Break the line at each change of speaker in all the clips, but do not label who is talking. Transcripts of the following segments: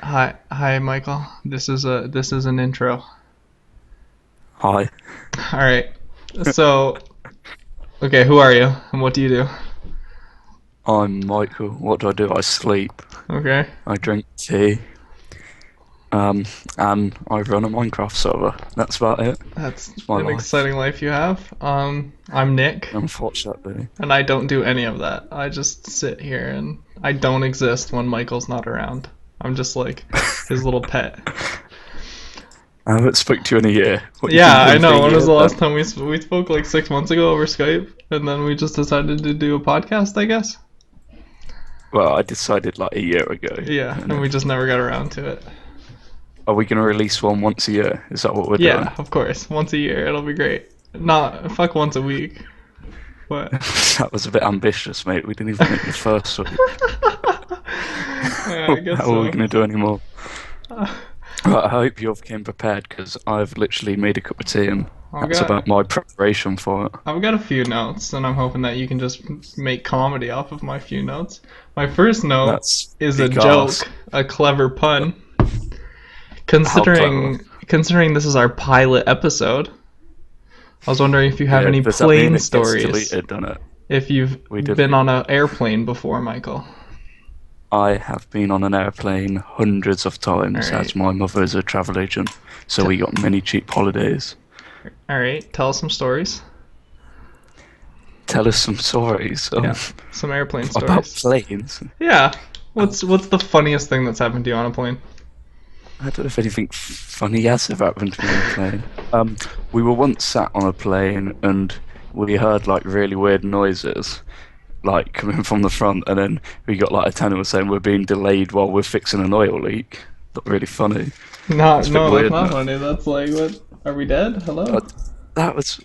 Hi, Michael. This is an intro.
Hi,
All right. So, okay, who are you and what do you do?
I'm Michael. What do? I sleep,
Okay,
I drink tea, um, and I run a Minecraft server. That's about it.
that's
It's my
an
life,
exciting life you have. I'm Nick,
unfortunately.
and I don't do any of that. I just sit here and I don't exist when Michael's not around. I'm just like his little pet.
I haven't spoke to you in a year. What you
Yeah,
been
I
doing for a
know. When was
year
the last
then?
time we spoke? Like 6 months ago over Skype, and then we just decided to do a podcast, I guess.
Well, I decided like a year ago,
Yeah,
and
and we
then
just never got around to it.
are we gonna release one once a year? Is that what we're doing?
Yeah, of course. Once a year, it'll be great. Not fuck once a week, but
That was a bit ambitious, mate. We didn't even make the first week.
yeah, I guess
How are we
so.
gonna do any more?
Uh,
Right, I hope you came prepared because I've literally made a cup of tea and
I've
that's
got
about my preparation for it.
I've got a few notes, and I'm hoping that you can just make comedy off of my few notes. My first note
That's
is a
big ask.
joke, a clever pun.
How clever.
Considering this is our pilot episode, I was wondering if you have
Yeah,
any
does that mean
plane
it gets
stories.
deleted, doesn't it?
If you've
We
been
delete.
on an airplane before, Michael.
I have been on an airplane hundreds of
All
times
right.
as my mother is a travel agent, so
T-
we got many cheap holidays.
all right. Tell us some stories.
Tell us some stories
Yeah, some airplane
about
stories.
planes.
Yeah.
Um,
What's the funniest thing that's happened to you on a plane?
I don't know if anything funny has ever happened to me on a plane. We were once sat on a plane and we heard like really weird noises, like coming from the front, and then we got like a tenant was saying we're being delayed while we're fixing an oil leak. Not really funny.
Not
It's a bit
no, that's
weird,
not
no?
funny. That's like what? Are we dead? Hello.
But that was.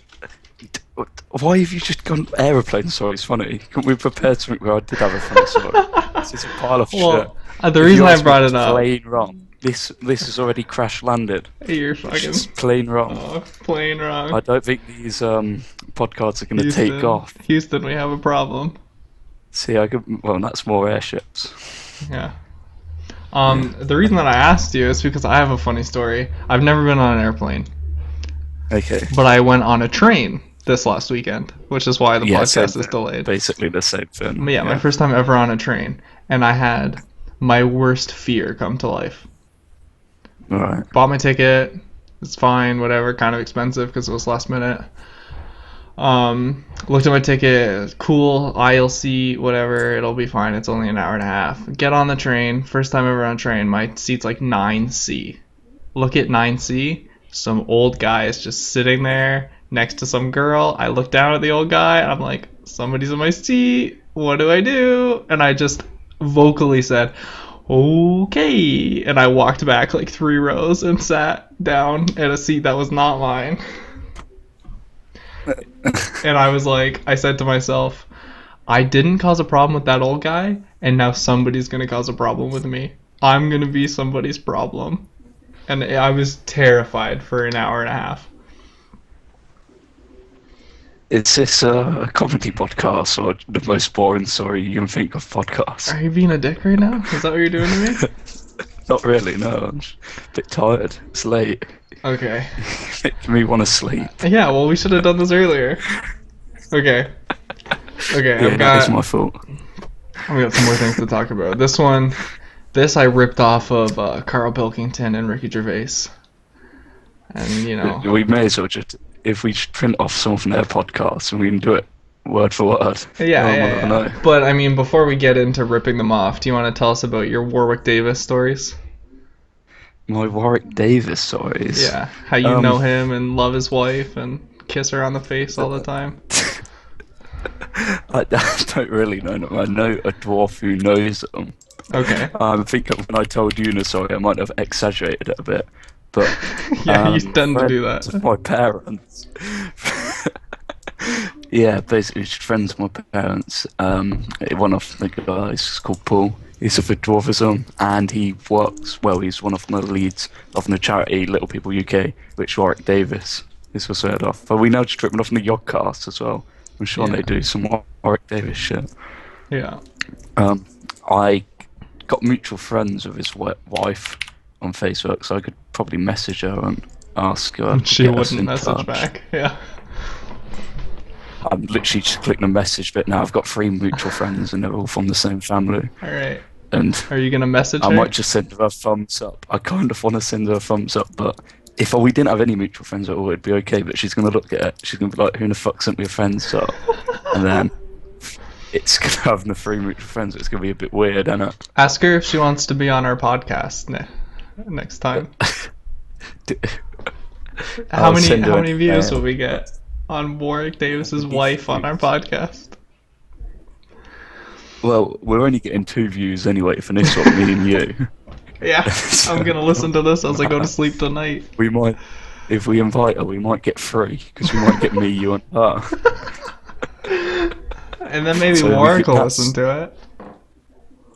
Why have you just gone aeroplane stories funny? Couldn't we prepare something where I did have a funny story? This is a pile of shit.
Well, the
If
reason
you
I
ask me
brought it up,
plain wrong, this is already crash landed.
you're
It's
fucking
just plain wrong.
plain wrong.
I don't think these podcasts are going to take
Houston,
off.
Houston, we have a problem.
See, I could. Well, that's more airships.
Yeah.
Yeah.
The reason that I asked you is because I have a funny story. I've never been on an airplane,
Okay.
but I went on a train this last weekend, which is why the
Yeah, same
podcast is
thing.
delayed.
Basically the same thing.
Yeah, my
Yeah.
first time ever on a train, and I had my worst fear come to life.
All right.
Bought my ticket. It's fine, whatever. Kind of expensive because it was last minute. Looked at my ticket. Cool, aisle seat, whatever. It'll be fine. It's only an hour and a half. Get on the train. First time ever on a train. My seat's like 9C. Look at 9C. Some old guy is just sitting there next to some girl. I look down at the old guy. I'm like, somebody's in my seat. What do I do? And I just vocally said, okay. And I walked back like 3 rows and sat down at a seat that was not mine. And I was like, I said to myself, I didn't cause a problem with that old guy, and now somebody's gonna cause a problem with me. I'm gonna be somebody's problem. And I was terrified for an hour and a half.
Is this a comedy podcast or the most boring story you can think of podcast?
Are you being a dick right now? Is that what you're doing to me?
Not really, no. I'm just a bit tired. It's late.
Okay.
Making me want to sleep.
Yeah, well, we should have done this earlier. Okay. Okay,
Yeah, that is my fault.
I've got some more things to talk about. This I ripped off of Carl Pilkington and Ricky Gervais. And, you know,
We may as well just, if we just print off some from their podcasts and we can do it word for word.
yeah,
No one
yeah,
will ever
yeah.
know.
But I mean, before we get into ripping them off, do you want to tell us about your Warwick Davis stories?
My Warwick Davis stories.
Yeah, how you
Um,
know him and love his wife and kiss her on the face all the time.
I don't really know them. I know a dwarf who knows them.
Okay.
I think that when I told you the story, I might have exaggerated it a bit. But
Yeah, you tend to do
friends of
that.
my parents. Yeah, basically just friends of my parents. One of the guys is called Paul. He's a dwarfism, and he works well. He's one of the leads of the charity Little People UK, which Warwick Davis is also heard of. But we now just driven off the Yogcast as well. I'm sure
Yeah.
they do some Warwick Davis shit.
Yeah.
I got mutual friends with his wife on Facebook, so I could probably message her and ask her to
She
get us
wouldn't
in
message
touch.
back. Yeah.
I'm literally just clicking the message bit now. I've got 3 mutual friends, and they're all from the same family.
All right.
And
Are you gonna message
I
her?
might just send her a thumbs up. I kind of want to send her a thumbs up, but if we didn't have any mutual friends at all, it'd be okay. But she's gonna look at it. She's gonna be like, "Who the fuck sent me a friends up?" And then it's gonna have the 3 mutual friends. It's gonna be a bit weird, isn't it?
Ask her if she wants to be on our podcast next time. How
I'll
many
send her
how
an
many views
email.
will we get on Warwick Davis's
Many
wife on our
views?
podcast?
Well, we're only getting 2 views anyway for this one, me and you.
Yeah, I'm
So,
gonna listen to this as I go to sleep tonight.
we might, if we invite her, we might get 3 because we might get me, you, and her.
And then maybe
So
Warwick will listen
that's.
to it.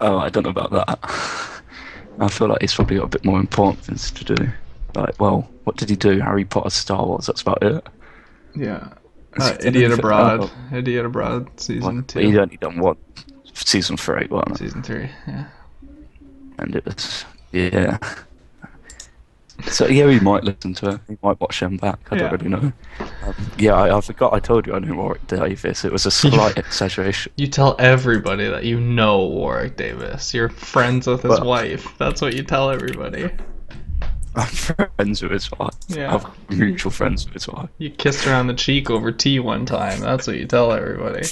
Oh, I don't know about that. I feel like he's probably got a bit more important things to do. Like, well, what did he do? Harry Potter, Star Wars. That's about it.
Yeah.
Has he done
Idiot
anything?
Abroad.
Oh,
Idiot Abroad
well,
season
he'd
2.
only done what? Season 3, wasn't it?
Season 3, yeah.
And it was, yeah. So yeah, he might listen to it. He might watch them back. I don't
Yeah.
really know. Yeah, I forgot. I told you I knew Warwick Davis. It was a slight exaggeration.
You tell everybody that you know Warwick Davis. You're friends with his
Well,
wife. That's what you tell everybody.
I'm friends with his wife.
Yeah.
I've mutual friends with his wife.
You kissed her on the cheek over tea one time. That's what you tell everybody.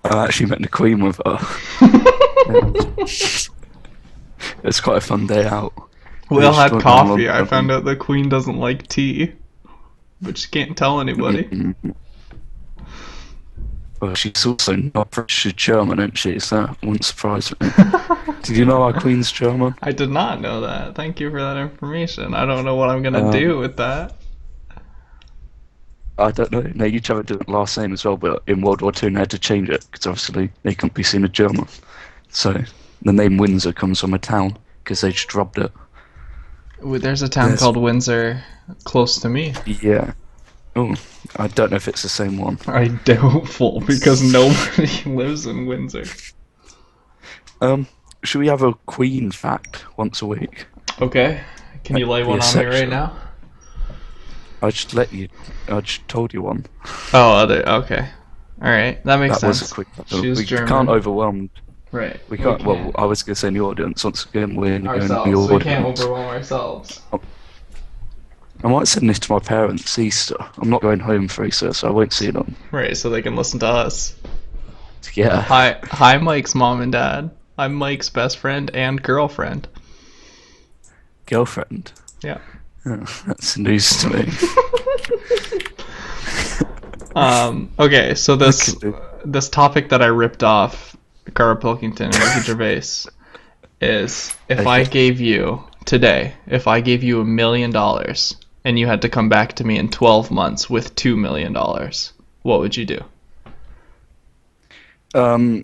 I actually met the Queen with her. It was quite a fun day out.
We all
just
had
went down
coffee. I
London.
found out the Queen doesn't like tea, but she can't tell anybody.
Well, she's also not British, she's German, isn't she? So that wouldn't surprise me. Did you know our Queen's German?
I did not know that. Thank you for that information. I don't know what I'm gonna
Um,
do with that.
I don't know. They each have a different last name as well, but in World War II they had to change it because obviously they couldn't be seen as German. So the name Windsor comes from a town because they just dropped it.
There's a town
Yes.
called Windsor close to me.
Yeah. Oh, I don't know if it's the same one.
I doubtful because nobody lives in Windsor.
Should we have a Queen fact once a week?
Okay, can you lay
Be
one
a
on me right
section.
now?
I just let you. I just told you one.
Oh, okay. All right, that makes
That was
sense.
a quick fact.
She was
We
German.
can't overwhelm.
Right.
We can't. Well, I was going to say in the audience. Once again, we're in the
Ourselves. We can't
audience.
overwhelm ourselves.
I might send this to my parents Easter. I'm not going home for Easter, so I won't see them.
Right, so they can listen to us.
Yeah.
Hi, Mike's mom and dad. I'm Mike's best friend and girlfriend.
Girlfriend.
Yeah.
Oh, that's news to me.
Okay, so this
Okay.
this topic that I ripped off Cara Pilkington and Ricky Gervais is if I
Okay.
gave you today, if I gave you $1 million and you had to come back to me in 12 months with $2 million, what would you do?
I'd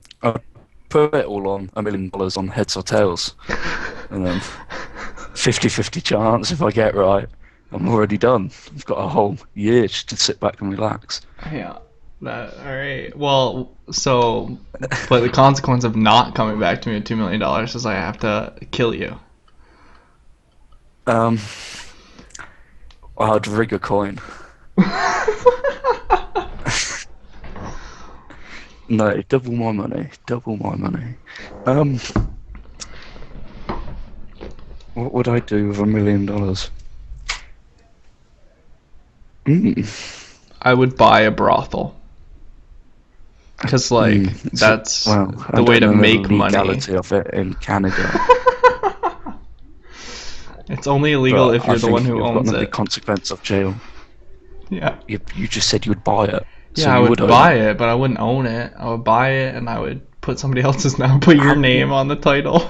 put it all on $1 million on heads or tails, and then 50-50 chance if I get it right, I'm already done. I've got a whole year just to sit back and relax.
Yeah. All right. Well, so, but the consequence of not coming back to me with $2 million is I have to kill you.
I'd rig a coin. No, double my money. Double my money. What would I do with $1 million?
I would buy a brothel. Because, that's
Well,
the way to make
the
money.
legality of it in Canada.
It's only illegal
But
if you're
I
the
think
one who
you've
owns
got the
it.
consequence of jail.
Yeah.
You just said you would buy it. So
Yeah, I
you
would
own
buy it, but I wouldn't own it. I would buy it and I would put somebody else's name, put your
How
name
you-
on the title.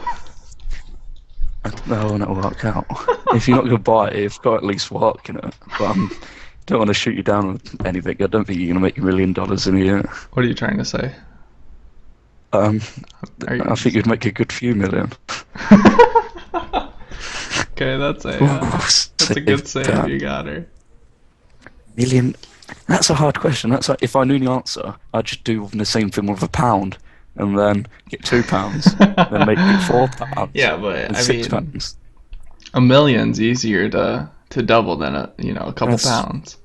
I don't know when it'll work out. If you're not going to buy it, you've got to at least work in it. But don't want to shoot you down with anything. I don't think you're going to make $1 million in a year.
What are you trying to say? Are you...
I think you'd make a good few million.
Okay, that's a good save.
That.
You got her.
Million. That's a hard question. That's like, if I knew the answer, I'd just do the same thing with £1. and then get £2, then make it £4
Yeah, but
and
I mean,
£6.
a million's easier to double than a couple
That's
pounds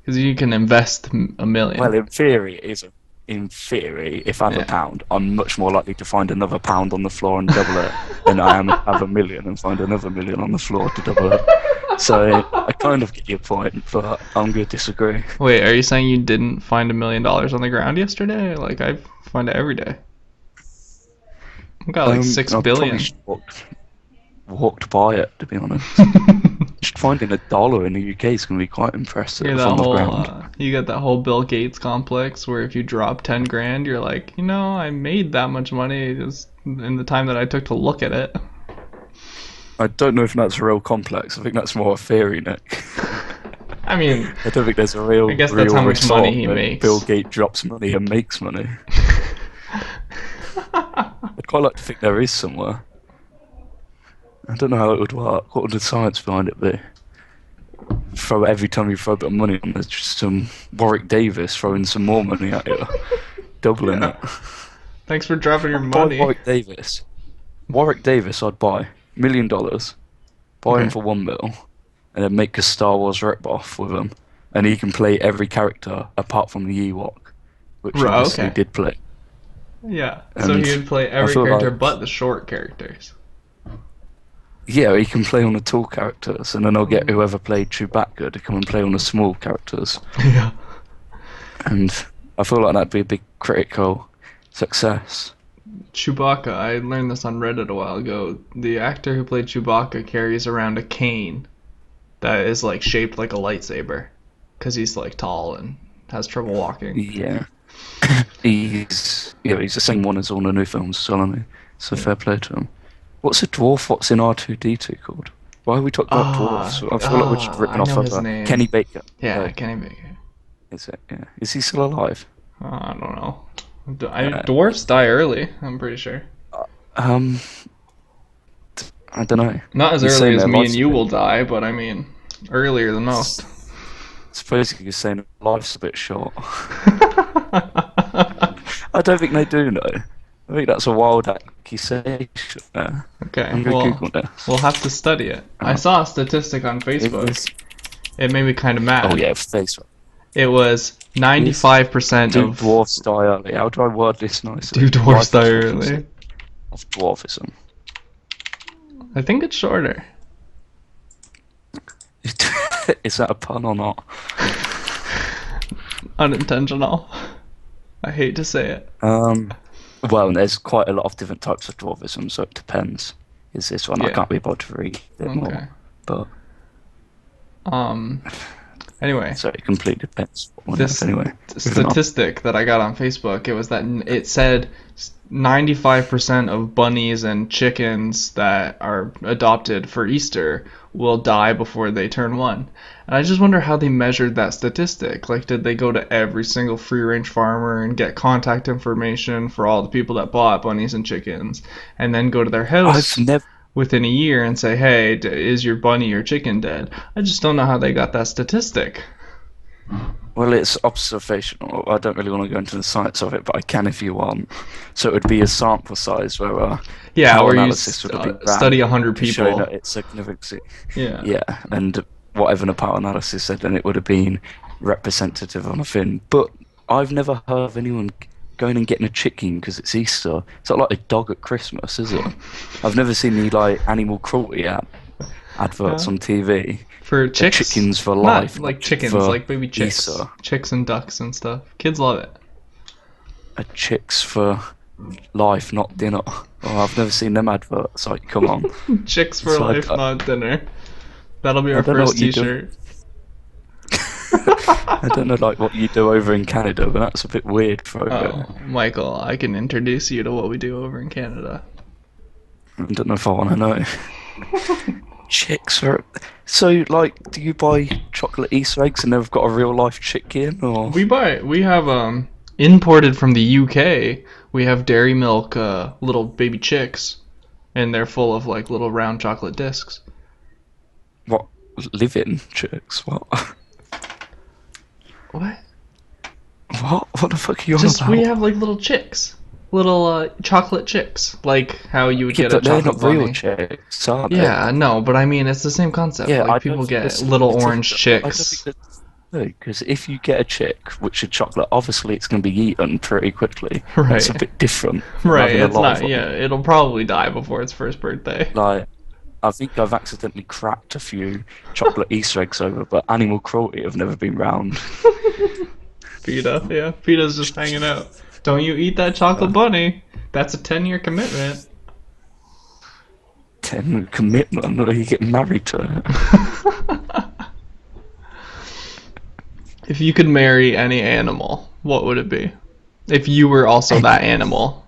because you can invest a
well,
million.
in theory, it is. In theory, if I have a
Yeah.
pound, I'm much more likely to find another pound on the floor and double it than I am if I have a million and find another million on the floor to double it. So I kind of get your point, but I'm going to disagree.
Wait, are you saying you didn't find $1 million on the ground yesterday? Like I find it every day. I got like six
I probably
billion.
just walked by it, to be honest. Just finding $1 in the UK is going to be quite
You're
impressive
that
on the
whole
ground.
you got that whole Bill Gates complex where if you drop 10 grand, you're like, I made that much money just in the time that I took to look at it.
I don't know if that's a real complex. I think that's more a theory, Nick.
I mean,
I don't think there's a
I
real,
guess that's
real
how much money
result
he
where Bill
makes.
Gates drops money and makes money. I'd quite like to think there is somewhere. I don't know how it would work. What would the science behind it be? Throw every time you throw a bit of money on, there's just some Warwick Davis throwing some more money at you, doubling
Yeah.
it.
Thanks for dropping your
I'd buy
money.
Warwick Davis. Warwick Davis, I'd buy $1 million, buy him
Okay.
for 1 mil, and then make a Star Wars rip-off with him, and he can play every character apart from the Ewok, which he obviously
Okay.
did play.
Yeah. So he
And
would play
I
every
feel
character
like,
but the short characters.
yeah, he can play on the tall characters, and then I'll get
Mm.
whoever played Chewbacca to come and play on the small characters.
Yeah.
And I feel like that'd be a big critical success.
Chewbacca, I learned this on Reddit a while ago. The actor who played Chewbacca carries around a cane that is like shaped like a lightsaber because he's like tall and has trouble walking.
Yeah, he's the same one as all the new films, so isn't he? So
Yeah.
fair play to him. What's a dwarf? What's in R2D2 called? Why are we talking about dwarfs? I feel like we're just ripping
I
off
know his
other Kenny
name.
Baker.
Yeah,
No,
Kenny Baker.
is it? Yeah, is he still alive?
I don't know.
Uh,
Dwarfs die early. I'm pretty sure.
um, I don't know.
Not as
He's
early
saying
as
their
me and
life's a
you
bit.
will die, but I mean, earlier than most.
Suppose you're saying life's a bit short. I don't think they do know. I think that's a wild accusation there.
Okay,
I'm gonna
well,
Google this.
we'll have to study it. I
Uh,
saw a statistic on Facebook.
is
It made me kind of
oh
mad.
yeah, Facebook.
It was
Is
95%
do
of
dwarfs die early? How do I word this
do
nicely?
dwarfs
Life
die
expectancy
early.
of dwarfism.
I think it's shorter.
Is that a pun or not?
Unintentional. I hate to say it.
Um, well, there's quite a lot of different types of dwarfism, so it depends. Is this one? I
Yeah.
can't be bothered to read a bit
Okay.
more, but
Um. Anyway,
so it completely depends what one you have
this
anyway. Moving on.
statistic that I got on Facebook, it was that it said 95% of bunnies and chickens that are adopted for Easter will die before they turn one. And I just wonder how they measured that statistic. Like, did they go to every single free range farmer and get contact information for all the people that bought bunnies and chickens, and then go to their
I've
house
never.
within a year and say, hey, is your bunny or chicken dead? I just don't know how they got that statistic.
Well, it's observational. I don't really want to go into the science of it, but I can if you want. So it would be a sample size where
Yeah,
cow
or you
analysis would have been
study
ran
100
to show
people.
that it's significant.
Yeah.
Yeah, and whatever the power analysis said, then it would have been representative on a thing. But I've never heard of anyone going and getting a chicken because it's Easter. It's not like a dog at Christmas, is it? I've never seen the like animal cruelty adverts
Yeah.
on TV.
For
A
chicks,
chickens for
not
life,
like
not
chickens,
for
like baby chicks,
Easter.
chicks and ducks and stuff. Kids love it.
A chicks for life, not dinner. Oh, I've never seen them adverts. Like, come on.
Chicks for
So
life, not dinner. That'll be
I
our
don't know
first
what you do.
T-shirt.
I don't know like what you do over in Canada, but that's a bit weird for over
Oh,
here.
Michael, I can introduce you to what we do over in Canada.
I don't know if I want to know. Chicks are so like. Do you buy chocolate Easter eggs and they've got a real life chicken, or
We have imported from the UK. We have Dairy Milk little baby chicks, and they're full of like little round chocolate discs.
what? Live-in chicks? What?
What?
What? What the fuck are you on
Just we
about?
have like little chicks. Little chocolate chicks, like how you would
Yeah,
get a
but they're
chocolate
not real
bunny.
chicks, are they?
Yeah, no, but I mean it's the same concept.
Yeah,
Like
I don't
people
think they're
get little orange
scientific. I don't think
chicks.
that's because if you get a chick which is chocolate, obviously it's going to be eaten pretty quickly. That's a
Right.
bit different from
Right.
having a
It's
live
not.
one.
Yeah, it'll probably die before its first birthday.
Like, I think I've accidentally cracked a few chocolate Easter eggs over, but animal cruelty have never been round.
PETA, yeah, PETA's just hanging out. Don't you eat that chocolate
Uh,
bunny? That's a 10-year commitment.
10 commitment, or you get married to it.
If you could marry any animal, what would it be? If you were also that
Any.
animal.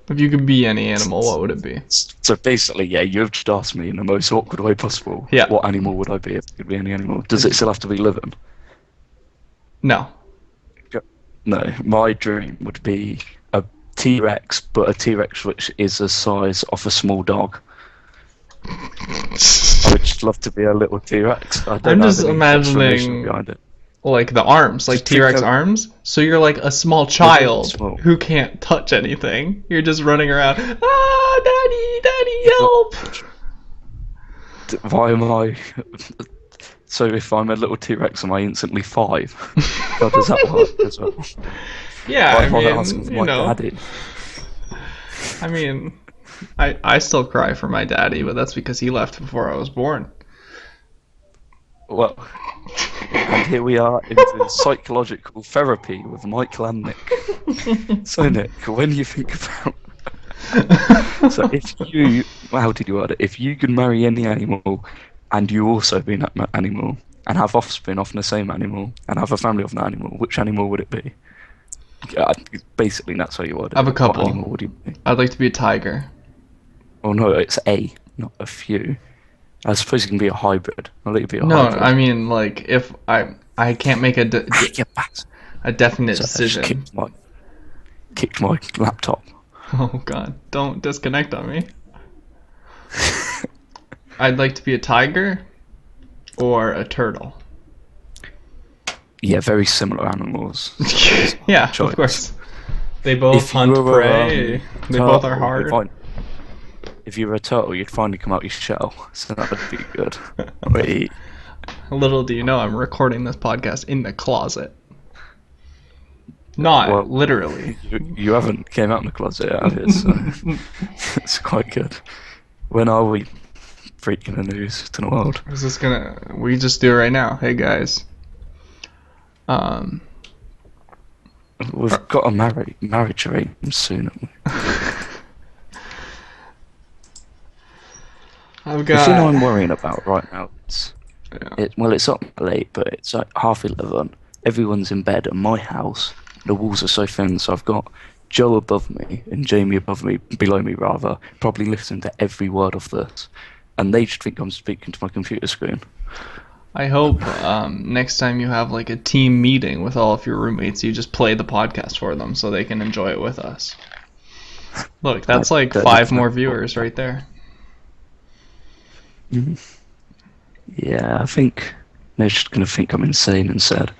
If you could be any animal, what would it be?
So basically, yeah, you've just asked me in the most awkward way possible,
Yeah.
what animal would I be if I could be any animal? Does
If
it
you,
still have to be living?
no.
No, my dream would be a T-Rex, but a T-Rex which is the size of a small dog. I would just love to be a little T-Rex. I don't
I'm
have
just
any explanation
imagining
behind it.
like the arms, like
Just think
T-Rex
how
arms. So you're like a small
they're very
child
small.
who can't touch anything. You're just running around. Ah, daddy, daddy,
Yeah, but
help!
why am I? So if I'm a little T-Rex, am I instantly 5? How does that work as well?
Yeah,
Why
I
am I asking
mean,
for my daddy?
I mean, I still cry for my daddy, but that's because he left before I was born.
Well, and here we are into psychological therapy with Michael and Nick. So Nick, when you think about so if you how did you word it? If you could marry any animal and you also be that animal and have offspring of the same animal and have a family of an animal, which animal would it be? Yeah, basically that's how you
I
worded
have a
it. What
couple.
animal would you be?
I'd like to be a tiger.
Oh no, it's a, not a few. I suppose you can be a hybrid. I'll let you be a
No, I
hybrid.
mean like if I can't make
You bastard.
a definite
So I just
decision.
kicked my laptop.
Oh God, don't disconnect on me. I'd like to be a tiger or a turtle.
Yeah, very similar animals.
Yeah, of
Choice.
course. They both
If you
hunt
were
prey. They both are
turtle, you'd
hard.
find if you were a turtle, you'd finally come out your shell. So that would be good. Wait,
Little do you know, I'm recording this podcast in the closet. Not
well,
literally.
you haven't came out in the closet yet, have you? So it's quite good. When are we breaking the news to the world?
Is this gonna? We just do it right now. Hey guys. Um.
We've got a marriage arrangement soon. Haven't we?
I've
The thing
got.
I'm worrying about right now is
Yeah.
it's not late, but it's like 11:30. Everyone's in bed at my house. The walls are so thin, so I've got Joe above me and Jamie below me rather, probably listening to every word of this, and they just think I'm speaking to my computer screen.
I hope next time you have like a team meeting with all of your roommates, you just play the podcast for them so they can enjoy it with us. Look, that's like
That
5 more
definitely.
viewers right there.
Mhm. Yeah, I think they're just gonna think I'm insane instead.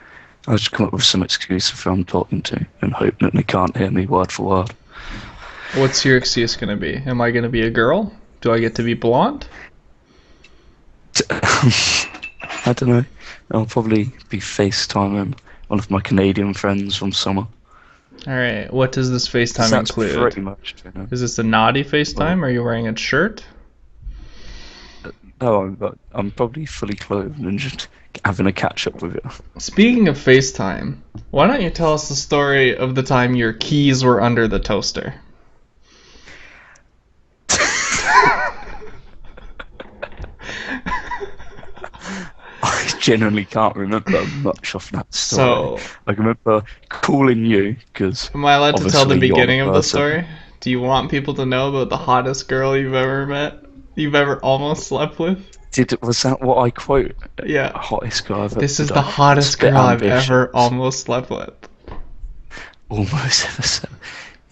I'll just come up with some excuse for who I'm talking to and hope that they can't hear me word for word.
What's your excuse gonna be? Am I gonna be a girl? Do I get to be blonde?
I don't know. I'll probably be FaceTiming one of my Canadian friends from summer.
All right. What does this
'Cause
FaceTime
that's
include?
pretty much, you know.
Is this a naughty
Well,
FaceTime? Are you wearing a shirt?
no, I'm probably fully clothed and just having a catch up with you.
Speaking of FaceTime, why don't you tell us the story of the time your keys were under the toaster?
I genuinely can't remember much of that story.
So,
I remember calling you because
am I allowed to tell the
obviously you're the
beginning of the
person.
story? Do you want people to know about the hottest girl you've ever met? You've ever almost slept with?
Was that what I quote?
Yeah.
Hottest guy I've ever.
This is
Did
the
I? It's
hottest
a bit
girl I've
ambitious.
ever almost slept with.
Almost ever said.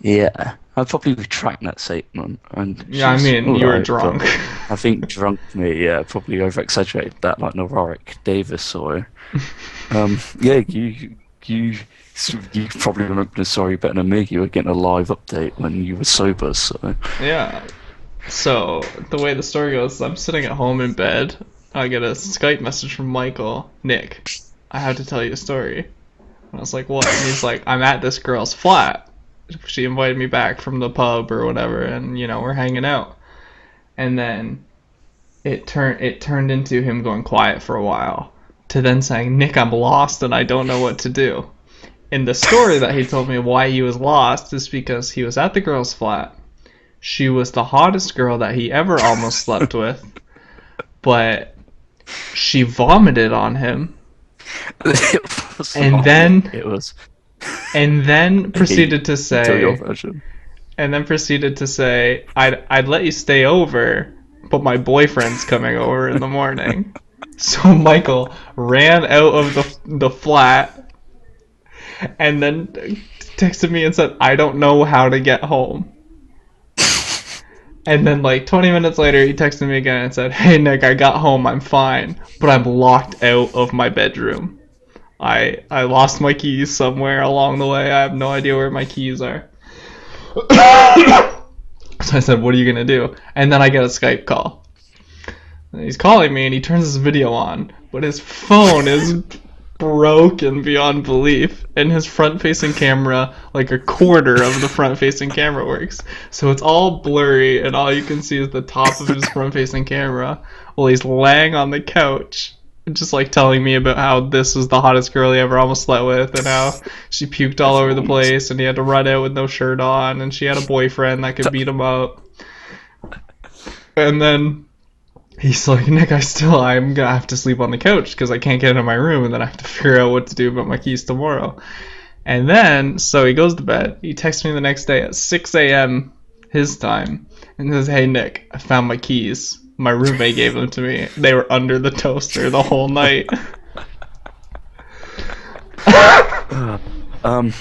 Yeah, I'd probably retract that statement. And
Yeah, I
she's
mean, you were
alright, but
drunk.
I think drunk me, yeah, probably over exaggerated that like Warwick Davis or. Yeah, you you you probably remember the story better than me. You were getting a live update when you were sober, so
Yeah. So the way the story goes is I'm sitting at home in bed. I get a Skype message from Michael. Nick, I have to tell you a story. And I was like, what? And he's like, I'm at this girl's flat. She invited me back from the pub or whatever, and we're hanging out. And then it turned into him going quiet for a while to then saying, Nick, I'm lost and I don't know what to do. And the story that he told me why he was lost is because he was at the girl's flat. She was the hottest girl that he ever almost slept with, but she vomited on him,
it was
and
not me.
then
It was
and then
he.
proceeded to
Tell your
say,
version.
I'd let you stay over, but my boyfriend's coming over in the morning. So Michael ran out of the flat and then texted me and said, I don't know how to get home. And then like 20 minutes later, he texted me again and said, Hey Nick, I got home, I'm fine, but I'm locked out of my bedroom. I lost my keys somewhere along the way. I have no idea where my keys are. So I said, what are you gonna do? And then I get a Skype call. And he's calling me and he turns his video on, but his phone is broken beyond belief, and his front-facing camera, like a quarter of the front-facing camera works. So it's all blurry, and all you can see is the top of his front-facing camera while he's laying on the couch, just like telling me about how this was the hottest girl he ever almost slept with, and how she puked all over the
Everyone's
place, and he had to run out with no shirt on, and she had a boyfriend that could beat him up. And then he's like, Nick, I'm gonna have to sleep on the couch because I can't get into my room, and then I have to figure out what to do about my keys tomorrow. And then, so he goes to bed. He texts me the next day at 6 a.m. his time and says, Hey, Nick, I found my keys. My roommate gave them to me. They were under the toaster the whole night.
um,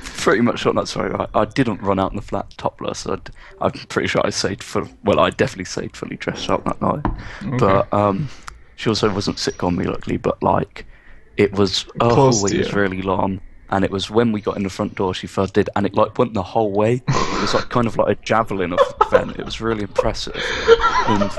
pretty much on that. Sorry, I didn't run out in the flat topless. I'm pretty sure I stayed full. Well, I definitely stayed fully dressed up that night.
Okay.
But she also wasn't sick on me, luckily. But like, it was
Close
it
to
was
you.
really long, and it was when we got in the front door she first did, and it like went the whole way. It was like kind of like a javelin of vent. It was really impressive, and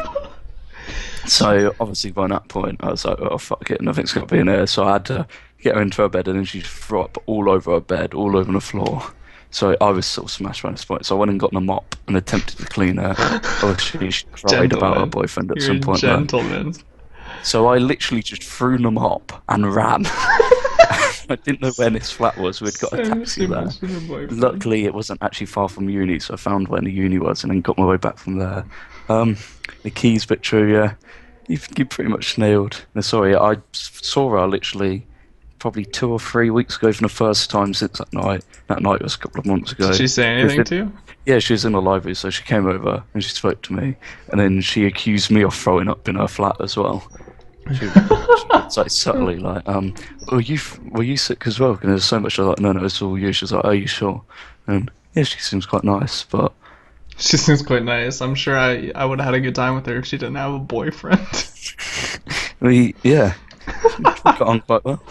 so obviously by that point I was like, oh fuck it, nothing's gonna be in here. So I had to get her into her bed, and then she threw up all over her bed, all over the floor. So I was sort of smashed by this point. So I went and got a mop and attempted to clean her. Oh, she cried about her
Gentleman.
boyfriend at
You're a
some point though.
gentleman.
So I literally just threw the mop and ran. I didn't know where this flat was. We'd got a
So
taxi there.
much for her boyfriend.
Luckily, it wasn't actually far from uni, so I found where the uni was and then got my way back from there. The keys bit true, yeah. You pretty much nailed. No, sorry, I saw her literally probably 2 or 3 weeks ago for the first time since that night. That night was a couple of months ago.
Did she say
She was
anything to you?
yeah, she was in the library, so she came over and she spoke to me, and then she accused me of throwing up in her flat as well. She was like subtly like, were you sick as well? And there's so much I was like, no, it's all you. She's like, are you sure? And yeah, she seems quite nice, but
She seems quite nice. I'm sure I would have had a good time with her if she didn't have a boyfriend.
yeah, we got on quite well.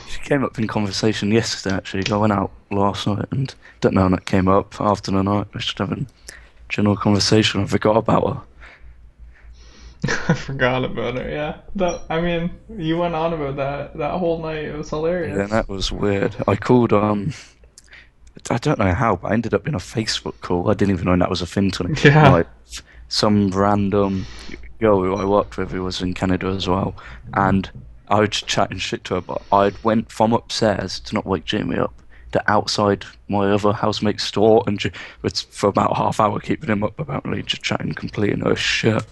She came up in conversation yesterday, actually. I went out last night and don't know when that came up after the night. We just having general conversation. I forgot about her.
I forgot about her. Yeah, I mean, you went on about that whole night. It was
Yeah,
hilarious.
that was weird. I called, I don't know how, but I ended up in a Facebook call. I didn't even know that was a thing to me.
Yeah.
Like, some random girl who I worked with who was in Canada as well. And I was chatting shit to her, but I went from upstairs to not wake Jamie up to outside my other housemate's door and was for about half hour keeping him up apparently, just chatting complete and her shit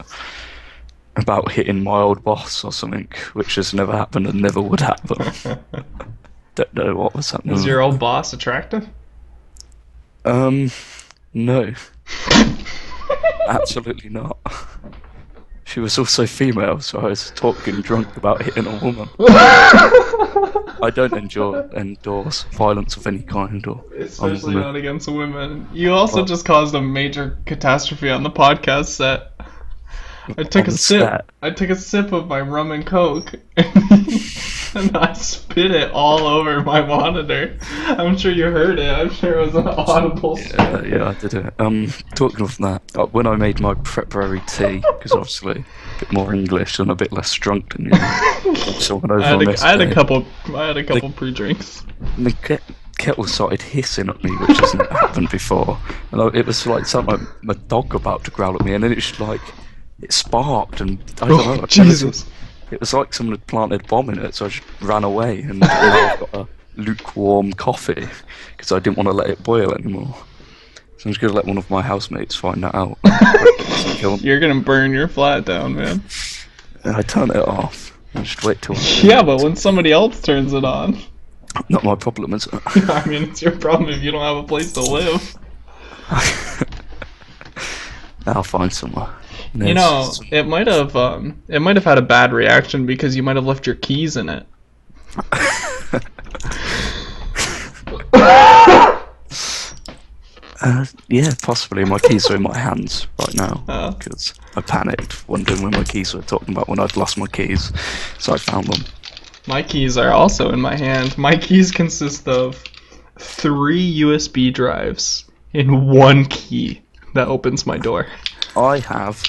about hitting my old boss or something, which has never happened and never would happen. Don't know what was
Was
happening.
your old boss attractive?
Um, no, absolutely not. She was also female, so I was talking drunk about hitting a woman. I don't endorse violence of any kind or on
Especially
women.
not against women. You also
But
just caused a major catastrophe on the podcast set. I took
on
a
the
sip.
set.
I took a sip of my rum and coke, and I spit it all over my monitor. I'm sure you heard it. I'm sure it was an audible
Yeah,
spit.
yeah, I did it. Talking of that, when I made my preparatory tea, because obviously a bit more English and a bit less drunk than you, someone over on
I had a
Nestle,
couple. I had a
the,
couple pre-drinks.
the kettle started hissing at me, which has never happened before, and it was like something like my dog about to growl at me, and then it's like it sparked, and I don't
Oh
know.
Jesus!
It was like someone had planted a bomb in it, so I just ran away, and now I've got a lukewarm coffee because I didn't want to let it boil anymore. So I'm just gonna let one of my housemates find that out and hopefully kill me.
You're gonna burn your flat down, man.
And I turn it off. I just wait till
Yeah, but when somebody else turns it on,
not my problem, is it?
I mean, it's your problem if you don't have a place to live.
I'll find somewhere.
You
There's
know,
some...
it might have had a bad reaction because you might have left your keys in it.
Yeah, possibly. My keys are in my hands right now
Uh,
because I panicked, wondering where my keys were. Talking about when I'd lost my keys, so I found them.
my keys are also in my hand. My keys consist of 3 USB drives in one key that opens my door.
I have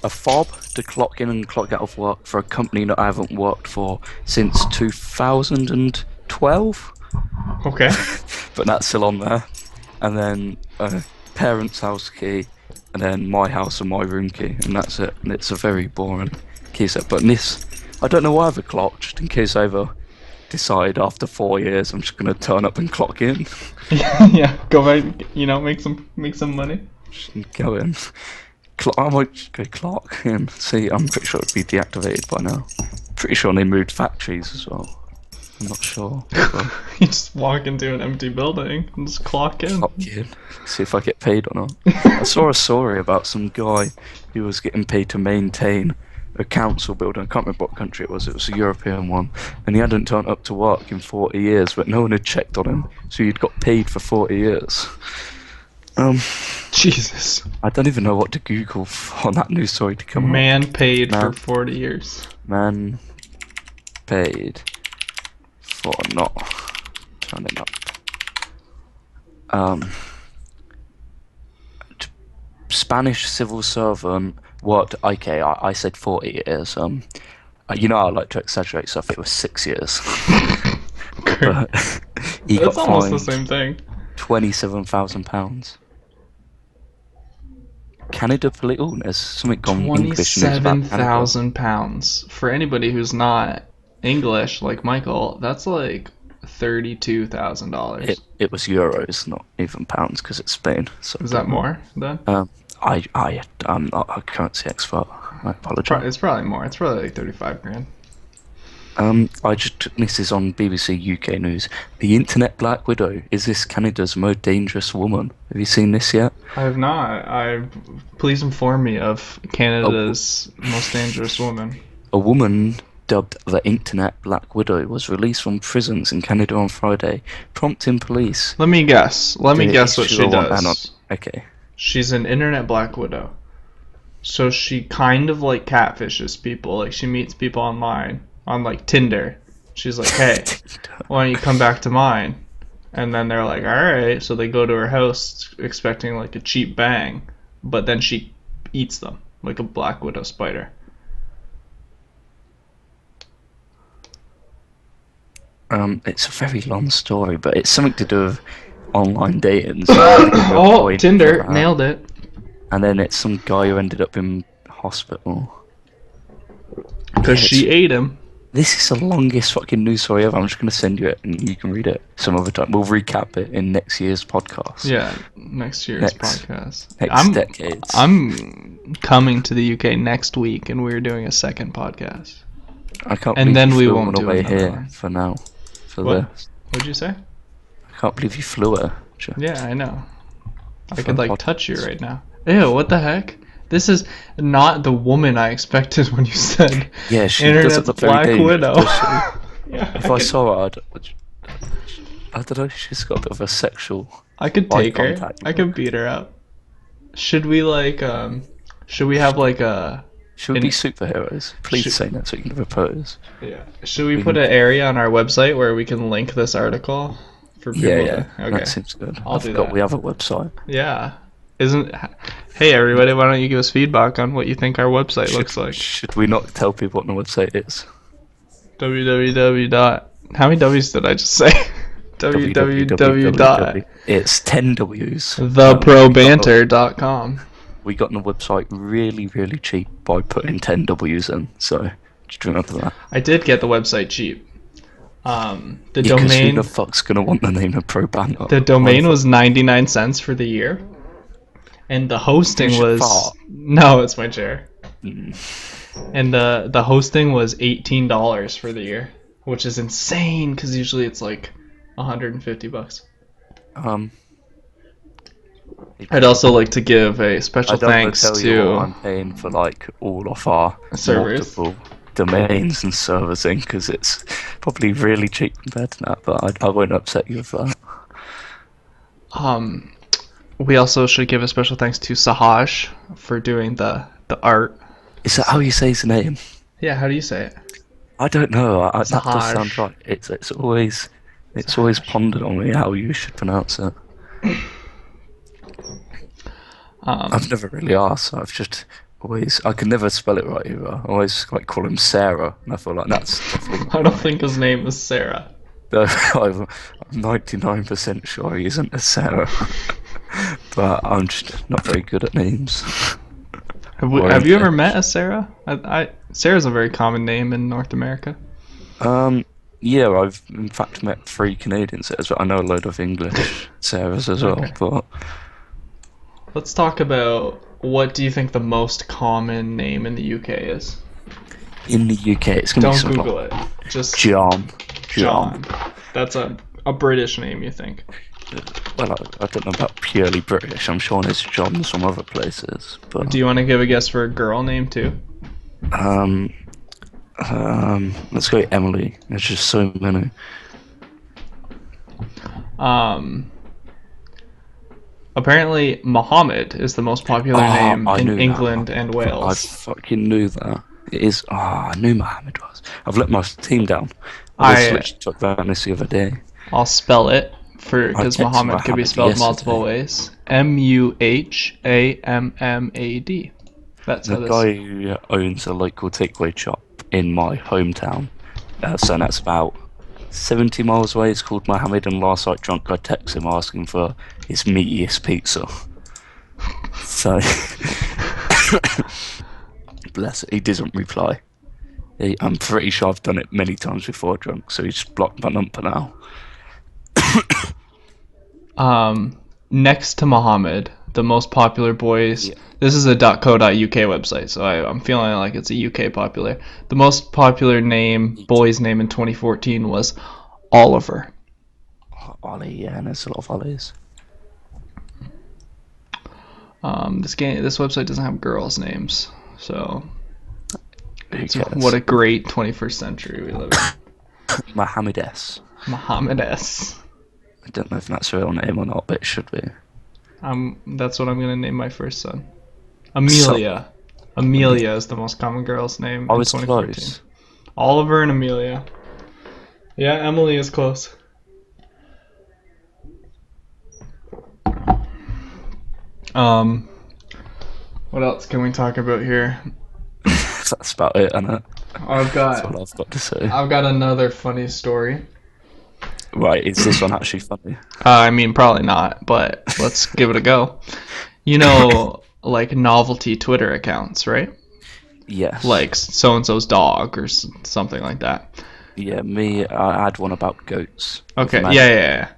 a fob to clock in and clock out of work for a company that I haven't worked for since 2012,
Okay.
but that's still on there. And then a parents' house key, and then my house and my room key, and that's it. And it's a very boring key set. But this, I don't know why I've clocked, just in case I ever decide after 4 years I'm just gonna turn up and clock in.
Yeah, go back. You know, make some money.
Just go in. I might just go clock in. See, I'm pretty sure it'd be deactivated by now. Pretty sure they moved factories as well. I'm not sure. But
You just walk into an empty building and just clock in.
clock in. See if I get paid or not. I saw a story about some guy who was getting paid to maintain a council building. I can't remember what country it was. It was a European one, and he hadn't turned up to work in 40 years, but no one had checked on him, so he'd got paid for 40 years.
Jesus.
I don't even know what to Google on that news story to come up.
Man paid for
Man.
40 years.
Man paid for not turning up. Spanish civil servant worked. Okay, I said 40 years. You know I like to exaggerate stuff. It was 6 years, but he got
That's almost the
fined
same thing.
£27,000. Canada political. There's something gone English news about Canada.
£27,000. For anybody who's not English, like Michael, that's like $32,000.
It was euros, not even pounds, because it's Spain. So
Is that more then?
I'm not a currency expert. I apologize.
It's probably more. It's probably like 35 grand.
This is on BBC UK News. The Internet Black Widow. Is this Canada's most dangerous woman? Have you seen this yet?
I have not. Please inform me of Canada's most dangerous woman.
A woman dubbed the Internet Black Widow was released from prisons in Canada on Friday, prompting police.
Let me guess. Let me
to
guess what
issue
she
a warrant.
does.
Okay.
She's an internet black widow. So she kind of like catfishes people. Like she meets people online on like Tinder. She's like, "Hey, why don't you come back to mine?" And then they're like, "All right." So they go to her house expecting like a cheap bang, but then she eats them like a black widow spider.
It's a very long story, but it's something to do with online dating. So
Oh, Tinder nailed it.
And then it's some guy who ended up in hospital.
Because she ate him.
This is the longest fucking news story ever. I'm just going to send you it and you can read it some other time. We'll recap it in next year's podcast.
Yeah, next year's podcast.
Next decades.
I'm coming to the UK next week and we're doing a second podcast.
I can't
And
believe
then
you
we
flew
won't
all the
do
way
another
here
one.
for now.
What? What'd you say?
I can't believe you flew her.
Yeah, I know. I could like touch you right now. Ew, what the heck? This is not the woman I expected when you said
yeah, she does
Internet's
look very
Black
dangerous,
Widow.
does she?
Yeah,
If I saw her, I don't know, she's got a bit of a sexual
I could
eye
take her.
contact.
I could beat her up. Should we like should we have like
Should we be
And
superheroes? Please
should,
say that so you can propose.
yeah, should we
We
put
can.
an area on our website where we can link this article for
Yeah,
people
yeah,
to?
that
Okay,
seems good.
I'll
I
do
forgot
that.
we have a website.
Yeah. Isn't Hey everybody, why don't you give us feedback on what you think our website
Should
looks like?
should we not tell people what the website is?
www dot how many W's did I just say? www dot
www. It's 10 W's.
TheProBanter.com.
We got on the website really, really cheap by putting 10 W's in. So just remember that.
I did get the website cheap. The
Because who the
domain
fuck's gonna want the name of Pro Banter?
the domain was 99 cents for the year, and the
You
hosting
should
was
fart.
no, it's my chair.
Mm.
And the hosting was $18 for the year, which is insane because usually it's like $150.
Um,
I'd also like to give a special
I don't want
thanks
to tell you what
to
I'm paying for like all of our
servers.
multiple domains and servers in because it's probably really cheap compared to that. But I won't upset you with that.
Um, we also should give a special thanks to Sahaj for doing the art.
Is that how you say his name?
Yeah, how do you say it?
I don't know. That does sound
Sahaj.
right. It's always
Sahaj.
pondered on me how you should pronounce it. I've never really asked. I've just always I can never spell it right either. I always like call him Sarah, and I feel like that's definitely
I
not
don't
right.
think his name is Sarah.
I'm 99% sure he isn't a Sarah, but I'm just not very good at names.
Have you ever met a Sarah? Sarah's a very common name in North America.
Um, yeah, I've in fact met 3 Canadian Sarahs, but I know a load of English Sarahs as well.
Okay.
But
Let's talk about what do you think the most common name in the UK is?
in the UK, it's gonna be
Don't
something
Google
like
it. Just
John.
John. That's a British name, you think?
Well, I don't know about purely British. I'm sure there's Johns from other places, but
Do you want to give a guess for a girl name too?
um, let's go Emily. There's just so many.
Um, Apparently Mohammed is the most popular name
I
in
knew
England
that.
and
I
Wales.
fucking knew that. It is. I knew Mohammed was. I've let my team down. I was
I
literally talking about this the other day.
I'll spell it for
I
because
texted
Mohammed could be
Mohammed
spelled multiple
yesterday.
ways. Muhammad. That's
The
how this.
guy who owns a local takeaway shop in my hometown, so that's about 70 miles away. It's called Mohammed, and last night drunk I texted him asking for his meatiest pizza. So, bless it, he doesn't reply. I'm pretty sure I've done it many times before drunk, so he's blocked my number now.
Next to Mohammed, the most popular boys.
Yeah.
This is a .co.uk website, so I'm feeling like it's a UK popular. The most popular boy's name in 2014 was Oliver.
Ollie, yeah, and there's a lot of Ollies.
This website doesn't have girls' names, so
Who cares?
what a great 21st century we live in.
Mohammed S.
Mohammed S.
I don't know if that's a real name or not, but it should be.
That's what I'm gonna name my first son. Amelia. Amelia is the most common girl's name
I
in
was
2014.
close.
Oliver and Amelia. Yeah, Emily is close. What else can we talk about here?
That's about it, isn't it?
I've
That's
got
all I've got to say.
I've got another funny story.
Right, is this one actually funny?
I mean, probably not, but let's give it a go. You know, like novelty Twitter accounts, right?
Yes.
Like so and so's dog or something like that.
Yeah, I had one about goats.
Okay,
With
yeah.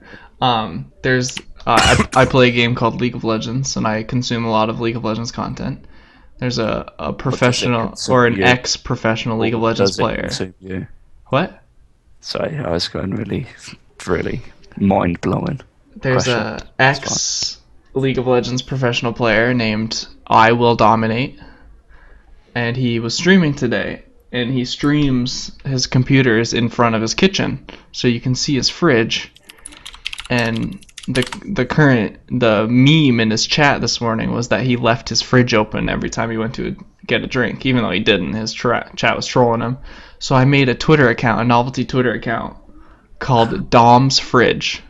There's I play a game called League of Legends, and I consume a lot of League of Legends content. There's a
What does it
professional
consume
or an
you?
ex-professional League of
What
Legends
does it
player.
consume you?
What?
Sorry, I was going really mind blowing.
There's a ex League of Legends professional player named I Will Dominate, and he was streaming today. And he streams his computers in front of his kitchen, so you can see his fridge. And the meme in his chat this morning was that he left his fridge open every time he went to get a drink, even though he didn't. His chat was trolling him. So I made a Twitter account, a novelty Twitter account called Dom's Fridge,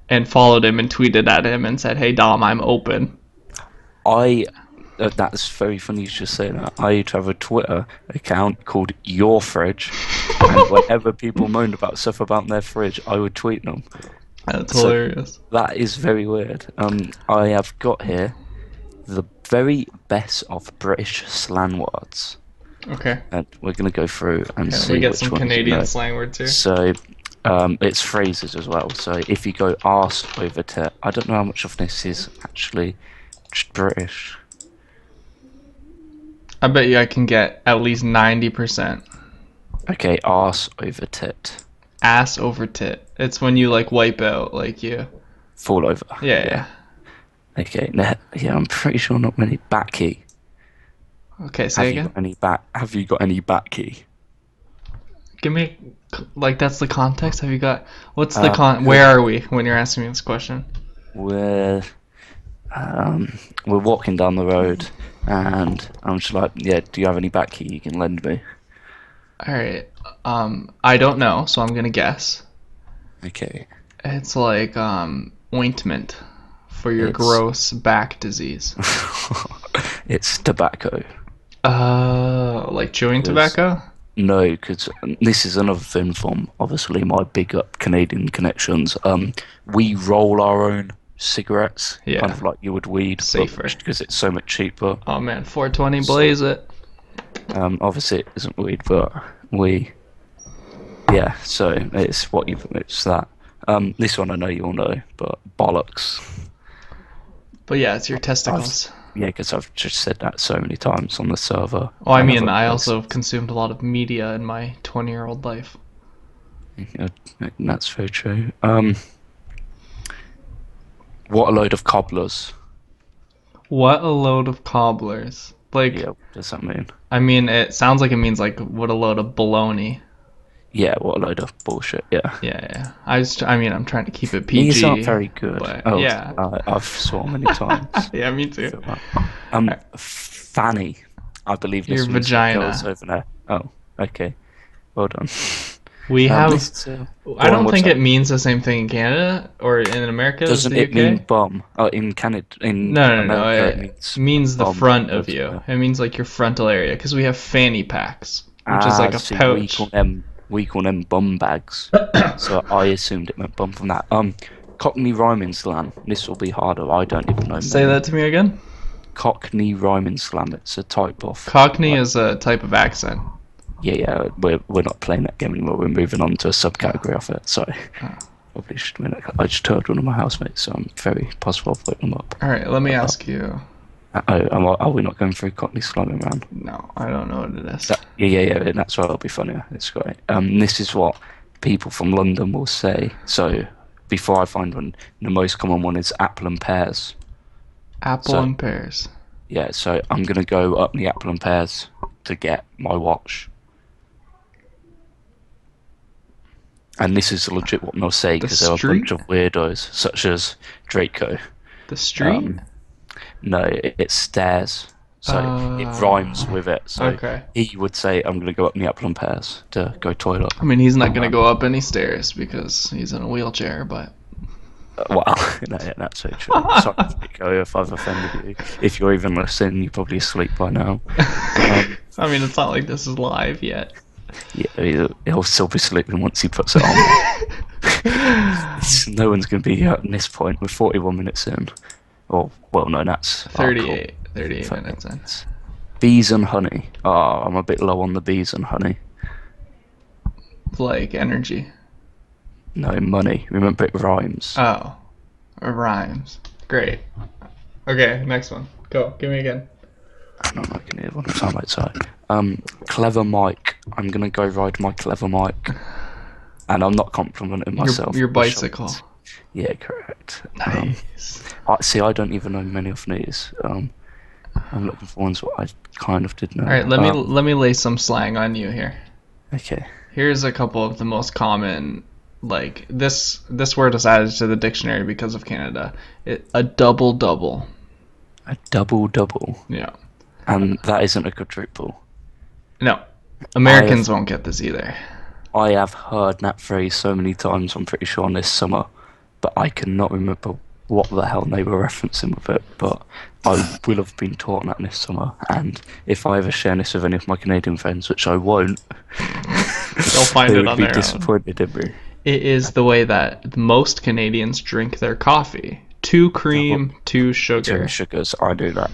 and followed him and tweeted at him and said, "Hey Dom, I'm open."
I That's very funny you should say that. I used to have a Twitter account called Your Fridge, and whenever people moaned about stuff about their fridge, I would tweet them.
That's
So
hilarious.
that is very weird. I have got here the very best of British slang words,
Okay.
and we're gonna go through and
Okay, let me
see
get
which
some
ones you
Canadian
know.
slang words here.
So, it's phrases as well. So if you go arse over tit, I don't know how much of this is actually just British.
I bet you I can get at least 90%.
Okay, arse over tit.
Ass over tit. It's when you like wipe out, like you.
Fall over.
Yeah,
Yeah.
yeah.
Okay. Yeah, I'm pretty sure not many backy.
Okay, say again.
Have you got any backy?
Give me, like, that's the context. Have you got? What's the
Uh,
con? Where are we when you're asking me this question?
we're we're walking down the road, and I'm just like, yeah, do you have any backy you can lend me?
All right. I don't know, so I'm gonna guess.
Okay.
It's like ointment for your
It's
gross back disease.
it's tobacco.
Like chewing
Because
tobacco?
No, because this is another thing from obviously my big up Canadian connections. We roll our own cigarettes, kind
Yeah.
of like you would weed, but
Safer.
just because it's so much cheaper.
Oh man, 420
So,
blaze it.
obviously it isn't weed, but yeah. So it's that. This one I know you'll know, but bollocks.
But yeah, it's your
I've
testicles.
Yeah, because I've just said that so many times on the server
Well, I
and
mean,
other
I also
places.
consumed a lot of media in my 20-year-old life.
Yeah, that's very true. What a load of cobblers.
What a load of cobblers.
Yeah,
Like,
what does that mean?
I mean, it sounds like it means like what a load of baloney.
Yeah, what a load of bullshit. Yeah,
Yeah, yeah. I mean, I'm trying to keep it
these aren't
PG,
very good.
but
Oh,
yeah.
I've saw many times.
Yeah, me
I
too.
feel that.
Alright,
Fanny. I believe
your
this means for girls
vagina.
over there. Oh, okay. Well done.
We have.
This is
I
go on.
don't
What's
think it
that?
means the same thing in Canada or in America as
Doesn't
the
it mean
UK.
bum? Oh, in Canada, in
No, no, no.
America, it
It
means
means the
bum.
front of
But
you. It means like your frontal area because we have fanny packs, which is like a
see,
pouch.
we call them bum bags. So I assumed it meant bum from that. Cockney rhyming slang. This will be harder. I don't even know
Say
many.
that to me again.
Cockney rhyming slang. It's a type of
Cockney
like,
is a type of accent.
yeah. We're not playing that game anymore. We're moving on to a
Oh,
subcategory of it. Sorry.
oh.
Probably should win it. I just heard one of my housemates, so I'm very positive I'll put them up.
All right, let me
Uh,
ask you.
are we not going through Cockney slang around?
No, I don't know what it is.
Yeah. That's why it'll be funnier. It's great. This is what people from London will say. So before I find one, the most common one is apple and pears.
Apple
So
and pears.
yeah, so I'm gonna go up the apple and pears to get my watch. And this is legit what they'll say
The
because there are a bunch
street?
of weirdos such as Draco.
The street?
Um, no, it's stairs. So it
Uh,
rhymes with it. So
okay.
he would say, I'm going to go up the apple and pears to go toilet.
I mean, he's not gonna
Um,
go up any stairs because he's in a wheelchair, but.
well, that's so true. Sorry, Nico, if I've offended you. If you're even listening, you're probably asleep by now. Um,
I mean, it's not like this is live yet.
yeah, he'll still be sleeping once he puts it on. No one's going to be at this point. We're 41 minutes in. Or, well, no, that's cool.
38 minutes in.
Bees and honey. Oh, I'm a bit low on the bees and honey.
Like energy.
No, money. Remember, it rhymes.
Oh, it rhymes. Great. Okay, next one. Go. Give me again.
I'm not making it one time outside. Clever Mike. I'm going to go ride my clever Mike. And I'm not complimenting myself.
Your bicycle.
Yeah, correct.
Nice.
See, I don't even know many of these. I'm looking for ones what I kind of did know.
All right, let me lay some slang on you here.
Okay.
Here's a couple of the most common like this word is added to the dictionary because of Canada. A double double.
A double double.
Yeah.
And that isn't a quadruple.
No,
I
Americans
have
won't get this either.
I have heard that phrase so many times, I'm pretty sure, this summer, but I cannot remember what the hell they were referencing with it. But I will have been taught that this summer, and if I ever share this with any of my Canadian friends, which I won't,
They'll find
they
it
would
on
be
their own.
disappointed in me.
It is the way that most Canadians drink their coffee. Two
Double,
cream, two
two
sugar.
sugars, I knew that.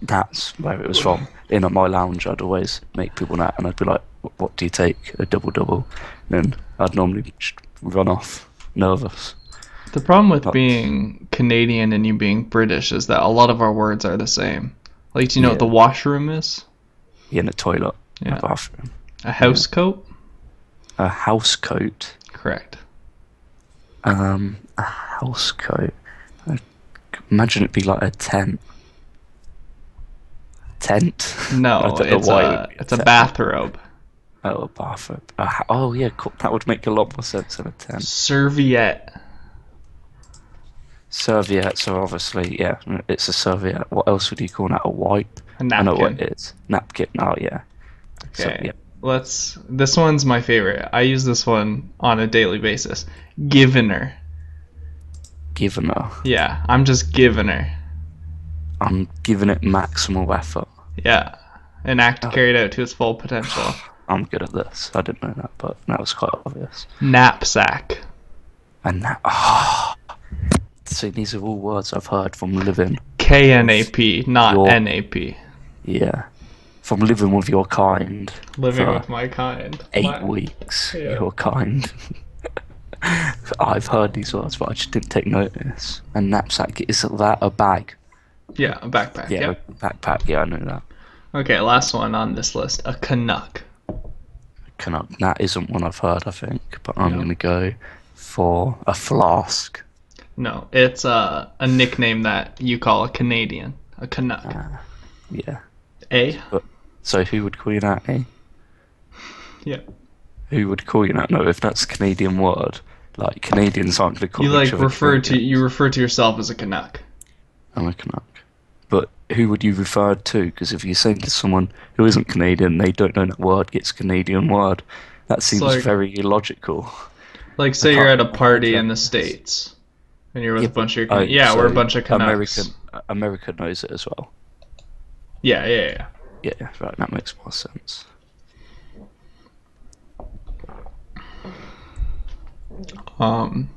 That's where it was from. In my lounge, I'd always make people that, and I'd be like, "What do you take? A double double?" And then I'd normally just run off, nervous.
The problem with
Like,
being Canadian and you being British is that a lot of our words are the same. Like, do you know what the
yeah,
washroom is?
in a toilet, a
Yeah.
bathroom.
A
Yeah.
house coat?
A house coat.
Correct.
A house coat. I imagine it'd be like a tent. Tent? I
No,
don't know why it would be a
it's a
tent.
bathrobe.
Oh, a bathroom. Oh, yeah, cool. That would make a lot more sense than a tent.
Serviette.
Serviettes are obviously, yeah, it's a serviette. What else would you call that? A wipe?
A
I know what
napkin.
it is. Napkin. Oh, yeah. So,
Okay.
yeah,
This one's my favorite. I use this one on a daily basis. Giving her.
given her.
Yeah, I'm just giving her.
I'm giving it maximal effort.
Yeah. An act
Oh,
carried out to its full potential.
I'm good at this. I didn't know that, but that was quite obvious.
Knapsack.
And that, see, these are all words I've heard from living with
KNAP, not
your,
NAP.
yeah, from living with your kind
Living
for
with my kind.
8 weeks.
Yeah.
Your kind. I've heard these words, but I just didn't take notice. And knapsack, is that a bag?
Yeah, a backpack.
Yeah, a
Yep.
backpack. Yeah, I know that.
Okay, last one on this list. A Canuck.
Canuck. That isn't one I've heard, I think, but I'm
No.
gonna go for a flask.
No, it's a nickname that you call a Canadian. A Canuck.
Yeah.
A?
But so who would call you that? Eh?
Yeah.
Who would call you that? No, if that's a Canadian word, like Canadians aren't gonna
You
call each
like
other
you
Canadians.
refer to yourself as a Canuck.
I'm a Canuck. But who would you refer to? Because if you're saying to someone who isn't Canadian, they don't know that word gets Canadian word. That
It's
seems
like
very illogical. I
say you're
can't
at a
imagine
party in
that.
the States and you're with
Yeah,
a
but
bunch of
oh,
yeah, we're a
so
bunch of Canucks.
America knows it as well.
Yeah, yeah, yeah.
Yeah, right. That makes more sense.
Um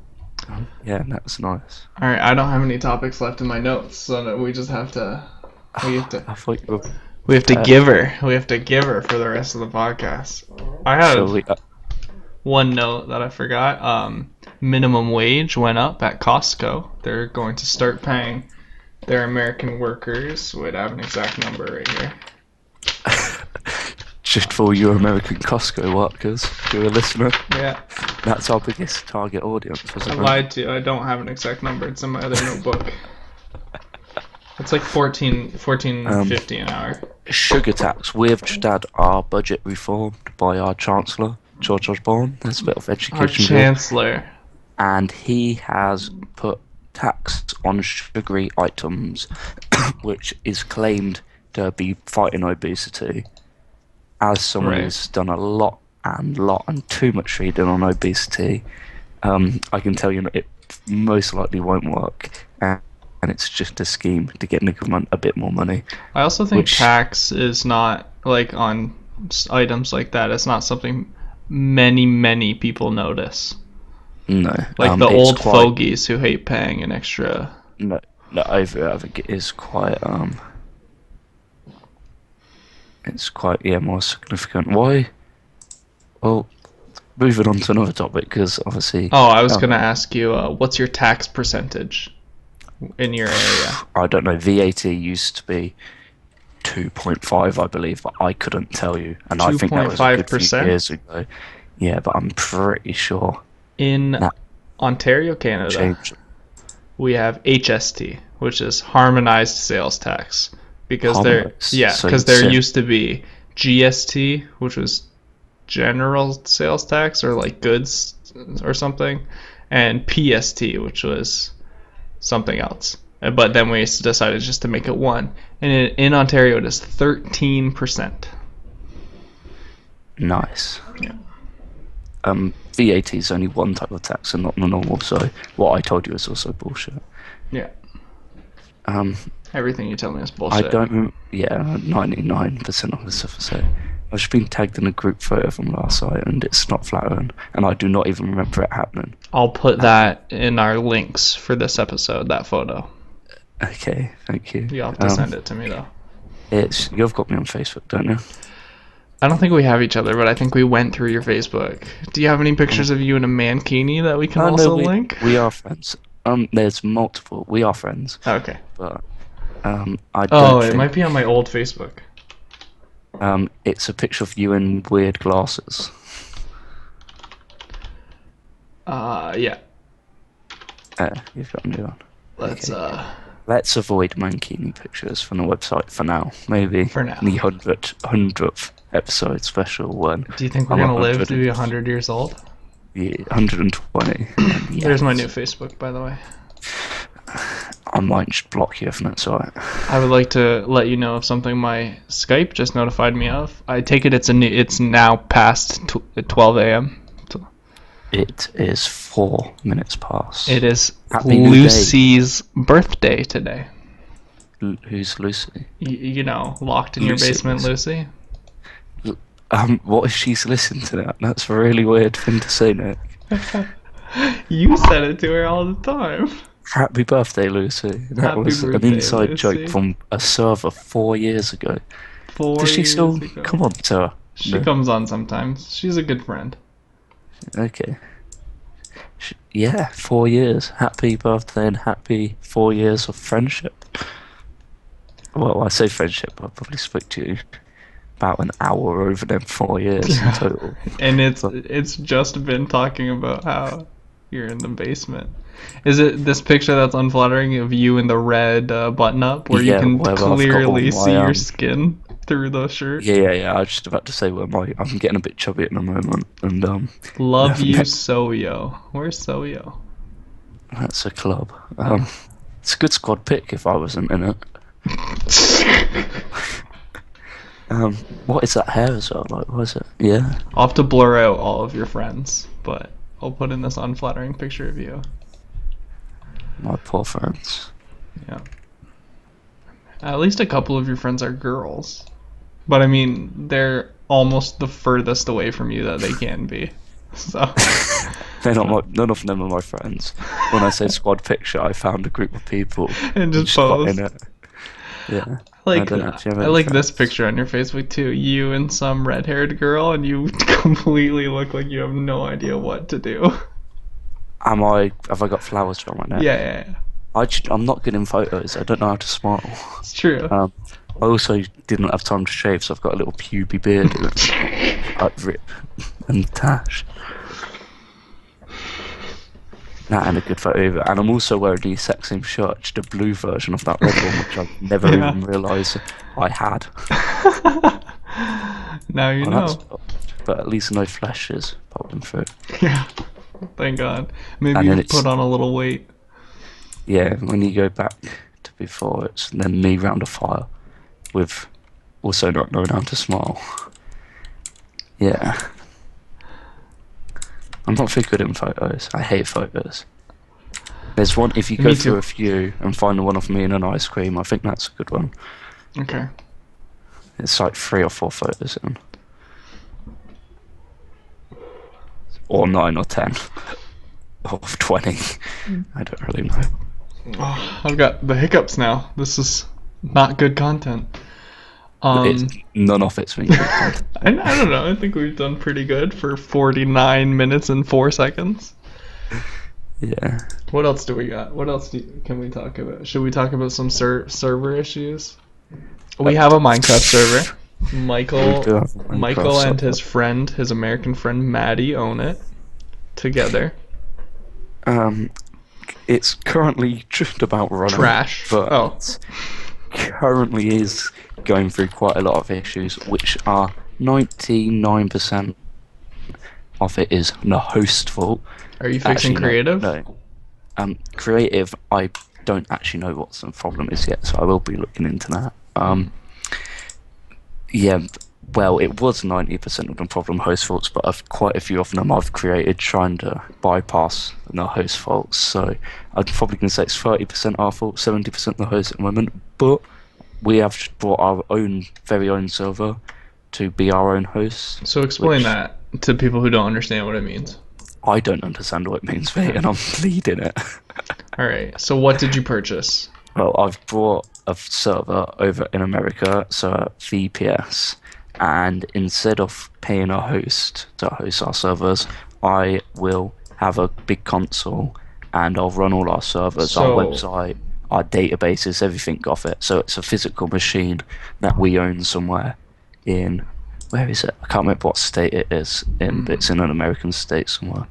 Yeah, that's nice.
all right, I don't have any topics left in my notes, so we just have to we have to
I thought you were
we have to
prepared.
give her. We have to give her for the rest of the podcast. I
Shall
have
we?
one note that I forgot. Minimum wage went up at Costco. They're going to start paying their American workers. Wait, I have an exact number right here.
Just for you American Costco workers, you're a listener.
Yeah,
That's our biggest target audience,
I
isn't it?
lied to you. I don't have an exact number. It's in my other notebook. It's like 14.50 an hour.
Sugar tax. We've just had our budget reformed by our Chancellor, George Osborne. That's a bit of
Our
education here.
chancellor.
And he has put tax on sugary items, which is claimed to be fighting obesity. As someone
Right.
who's done a lot and too much reading on obesity, I can tell you that it most likely won't work. And it's just a scheme to get the government a bit more money.
I also think
Which,
tax is not like on items like that. It's not something many people notice.
no,
Like the
it's
old
quite,
fogies who hate paying an extra.
no, no, I think it is quite, it's quite, yeah, more significant. Why? Well, moving on to another topic, because obviously,
Oh, I was
um,
gonna ask you, what's your tax percentage in your area?
I don't know, VAT used to be 2.5, I believe, but I couldn't tell you, and I
Two
think that
point
was a
five
good few
percent
years ago. Yeah, but I'm pretty sure
in
that
Ontario, Canada.
changed.
We have HST, which is harmonized sales tax, because
Harmonized. So
because
you'd
there
say,
used to be GST, which was general sales tax or like goods or something, and PST, which was something else. But then we decided just to make it one. And in Ontario, it is 13%.
Nice.
Yeah.
VAT is only one type of tax and not the normal, so what I told you is also bullshit.
Yeah.
Um,
Everything you tell me is
I
bullshit.
don't. Yeah, 99% of the stuff I say. I've just been tagged in a group photo from last night, and it's not flattering, and I do not even remember it happening.
I'll put that in our links for this episode, that photo.
Okay, thank you.
You have to send it to me, though.
You've got me on Facebook, don't you?
I don't think we have each other, but I think we went through your Facebook. Do you have any pictures of you in a mankini that we can
No,
also link?
we are friends. There's multiple. We are friends,
Okay.
but I don't
Oh, it
think.
might be on my old Facebook.
It's a picture of you in weird glasses.
Yeah.
You've got a new one.
Let's
Okay. Let's avoid mankini pictures from the website for now. Maybe
For now.
the hundredth episode special one.
Do you think we're
I'm
gonna live
100
to be 100 years old?
Yeah, 120. Yes.
There's my new Facebook, by the way.
I might just block you if that's alright.
I would like to let you know of something my Skype just notified me of. I take it it's now past 12 a.m.
It is 4 minutes past.
It is
Happy New Day.
Lucy's birthday today.
Who's Lucy?
You know, locked in your
Lucy
basement,
is-
Lucy.
What if she's listened to that? That's a really weird thing to say, Nick.
You said it to her all the time.
Happy birthday, Lucy. That
Happy
was an
birthday,
inside
Lucy.
joke from a server 4 years ago.
4
Does she
years
still
ago.
come on to her?
She
No?
comes on sometimes. She's a good friend.
Okay. Yeah, 4 years. Happy birthday and happy 4 years of friendship. Well, I say friendship, I probably spoke to you about an hour over them 4 years in total.
And it's just been talking about how you're in the basement. Is it this picture that's unflattering of you in the red button up where you
Yeah,
can
where I've got all
clearly
my,
see your skin through the shirt?
Yeah. I was just about to say I'm getting a bit chubby at the moment, and
Love you,
yeah.
Soyo. Where's Soyo?
That's a club. It's a good squad pick if I wasn't in it. What is that hair as well? Like, what is it? Yeah.
I'll have to blur out all of your friends, but I'll put in this unflattering picture of you.
My poor friends.
Yeah. At least a couple of your friends are girls. But I mean, they're almost the furthest away from you that they can be. So.
None of them are my friends. When I say squad picture, I found a group of people
And just
got
pose.
in it. Yeah.
I
don't actually have
I
any
like this
friends.
picture on your Facebook too. You and some red-haired girl, and you completely look like you have no idea what to do.
Have I got flowers on my neck?
Yeah.
I'm not good in photos. I don't know how to smile.
It's true.
I also didn't have time to shave, so I've got a little puby beard. Like rip and tash. That and a good photo either. And I'm also wearing the exact same shirt, just a blue version of that red one, which I never
Yeah.
even realised I had.
Now you
Well,
know.
but at least no flashes popping through.
Yeah. Thank God. Maybe
And
you
then it's-
put on a little weight.
Yeah, when you go back to before, it's then me round a fire with also not knowing how to smile. Yeah. I'm not very good in photos. I hate photos. There's one, if you
Me
go
too.
through a few and find the one of me and an ice cream, I think that's a good one.
Okay.
It's like 3 or 4 photos in. Or 9 or 10. Of 20. I don't really know.
Oh, I've got the hiccups now. This is not good content.
None of it's been good.
I don't know. I think we've done pretty good for 49 minutes and 4 seconds.
Yeah.
What else do we got? What else can we talk about? Should we talk about some server issues? We have a Minecraft server.
We do have a Minecraft
Michael and
server.
his friend, his American friend Maddie, own it together.
It's currently just about running.
Trash.
But
Oh.
it currently is going through quite a lot of issues, which are 99% of it is the host fault.
Are you fixing
Actually, no,
creative?
no. Creative, I don't actually know what the problem is yet, so I will be looking into that. Yeah, well, it was 90% of the problem host faults, but quite a few of them I've created trying to bypass the host faults. So I'd probably can say it's 30% our fault, 70% the host at the moment. But we have brought our own very own server to be our own host,
So explain
which
that to people who don't understand what it means.
I don't understand what it means, mate, and I'm bleeding it.
All right. So what did you purchase?
Well, I've brought a server over in America, so a VPS, and instead of paying a host to host our servers, I will have a big console and I'll run all our servers, our
So
website, our databases, everything off it. So it's a physical machine that we own somewhere in, where is it? I can't remember what state it is in, but it's in an American state somewhere.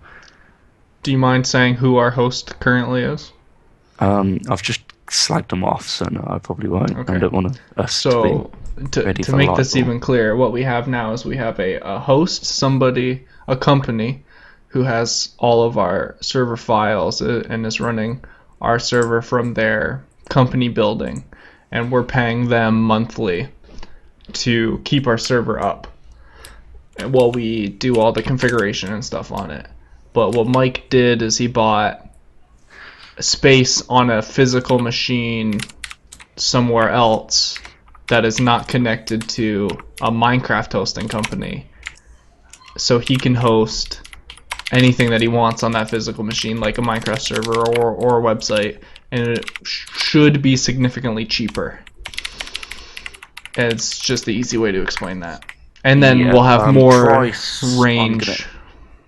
do you mind saying who our host currently is?
I've just slagged them off, so no, I probably won't. I
Okay.
don't want us to be
So
ready
to
for
make this
libel.
even clearer, what we have now is we have a host, somebody, a company who has all of our server files and is running our server from their company building, and we're paying them monthly to keep our server up while we do all the configuration and stuff on it. But what Mike did is he bought space on a physical machine somewhere else that is not connected to a Minecraft hosting company. So he can host anything that he wants on that physical machine, like a Minecraft server or a website, and it should be significantly cheaper. And it's just the easy way to explain that. And then
Yeah,
we'll have more
price.
range.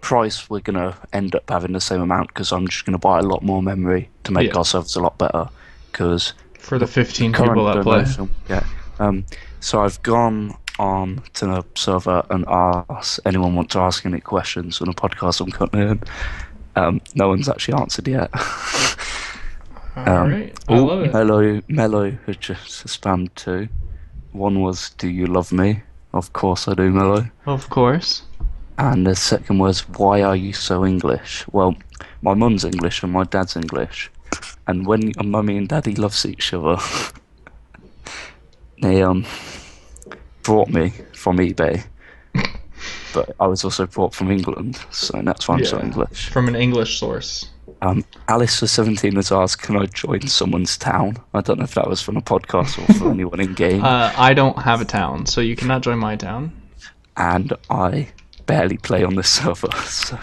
Price. We're gonna end up having the same amount because I'm just gonna buy a lot more memory to make
Yeah,
our servers a lot better. Because
for the
the
15 people
current
that play.
donation, yeah. So I've gone on to the server and asked anyone want to ask any questions on a podcast I'm currently in. No one's actually answered yet.
All right, I
Oh,
love it.
Mello has just spammed two. One was, "Do you love me?" Of course I do, Mello.
Of course.
And the second was, "Why are you so English?" Well, my mum's English and my dad's English. And when mummy and daddy loves each other, they brought me from eBay. But I was also brought from England, so that's why I'm so
Yeah,
English.
from an English source.
Alice for 17 has asked, "Can I join someone's town?" I don't know if that was from a podcast or for anyone in game.
I don't have a town, so you cannot join my town.
And I barely play on this server, so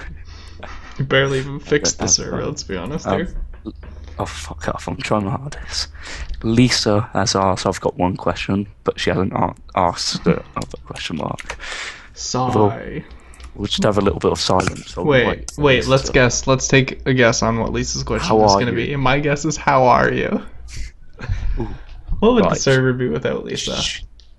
You barely even
I don't
fixed the
have
server, let's be honest
um,
here.
oh, fuck off, I'm trying my hardest. Lisa has asked, I've got one question, but she hasn't asked the other question mark.
Sigh.
We'll just have a little bit of silence.
Wait, let's guess. Let's take a guess on what Lisa's question
How
is
are
going to
you?
be. My guess is, how are you?
Ooh,
What would the
right.
server be without Lisa?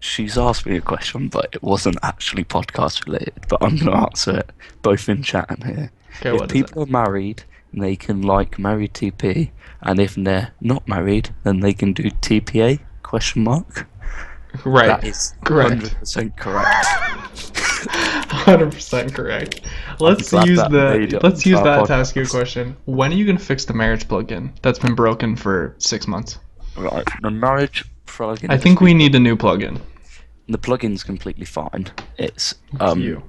She's asked me a question, but it wasn't actually podcast related. But I'm going to answer it both in chat and here.
Okay,
If
what is it?
people are married, they can like marry TP, and if they're not married, then they can do TPA? Question mark.
Right.
That is
Correct.
100% correct.
100% correct. Let's
glad
use
that made it onto our
that to ask you a
podcast.
question. When are you going to fix the marriage plugin that's been broken for 6 months?
Right, the marriage plugin.
I think we need a new plugin.
The plugin's completely fine. It's
You.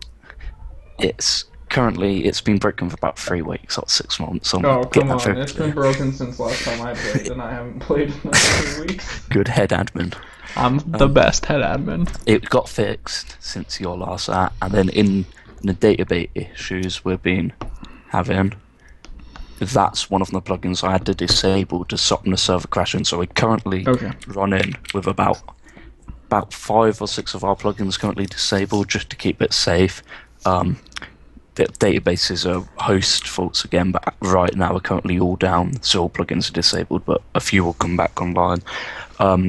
it's currently it's been broken for about 3 weeks or 6 months. I'm
Oh,
getting
come
that
on.
very
It's been broken since last time I played, and I haven't played in like 3 weeks.
good head admin.
I'm the best head admin.
It got fixed since your last at, and then in the database issues we've been having, that's one of the plugins I had to disable to stop the server crashing. So we're currently
Okay.
running with about 5 or 6 of our plugins currently disabled just to keep it safe. The databases are host faults again, but right now we're currently all down, so all plugins are disabled, but a few will come back online.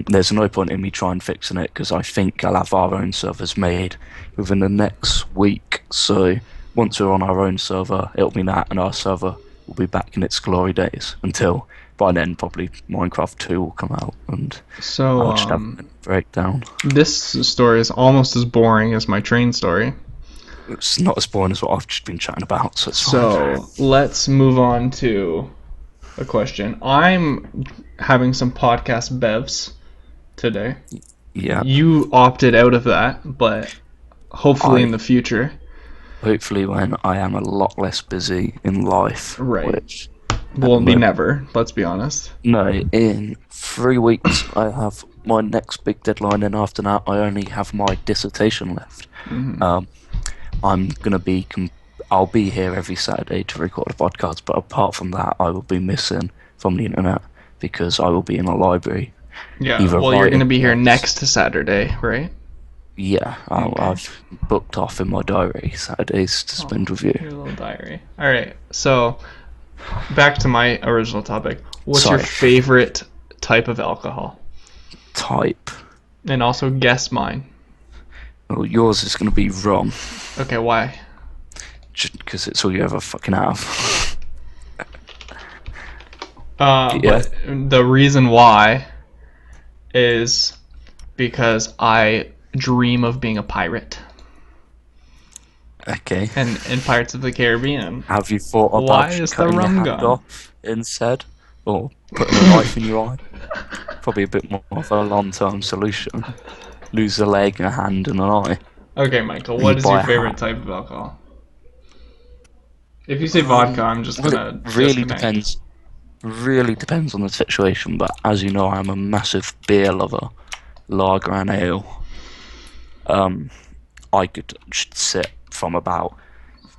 There's no point in me trying fixing it because I think I'll have our own servers made within the next week. So once we're on our own server, it'll be that, and our server will be back in its glory days. Until by then, probably Minecraft 2 will come out, and
So,
I'll just have a breakdown.
this story is almost as boring as my train story.
It's not as boring as what I've just been chatting about, so it's fine.
So let's move on to a question. I'm having some podcast bevs today.
Yeah,
You opted out of that, but hopefully in
I
the future.
hopefully when I am a lot less busy in life,
Right.
which at the
Will be
moment,
never, let's be honest.
no, in 3 weeks I have my next big deadline, and after that I only have my dissertation left. Um, I'm gonna be. I'll be here every Saturday to record a podcast, but apart from that, I will be missing from the internet because I will be in a library,
Yeah,
either
well, you're going to
writing
be here
notes.
next Saturday, right?
Yeah,
Okay.
I've booked off in my diary Saturdays to
Oh,
spend with you.
your little diary. All right. So, back to my original topic. What's your
Sorry,
favorite type of alcohol?
type.
And also guess mine.
Well, yours is going to be rum,
Okay, why?
just because it's all you ever fucking have. Yeah.
But the reason why is because I dream of being a pirate.
Okay.
And in Pirates of the Caribbean,
Have you thought about
why
just
is the
cutting your
rum
hand
gone?
off instead, or putting a knife in your eye? Probably a bit more of a long-term solution. Lose a leg, a hand, and an eye,
Okay, Michael,
and you
what is your
buy a
favorite
hat.
type of alcohol? If you say vodka, I'm just
Well, it
gonna
really
disconnect.
depends. Really depends on the situation. But as you know, I'm a massive beer lover, lager and ale. Um, I could just sit from about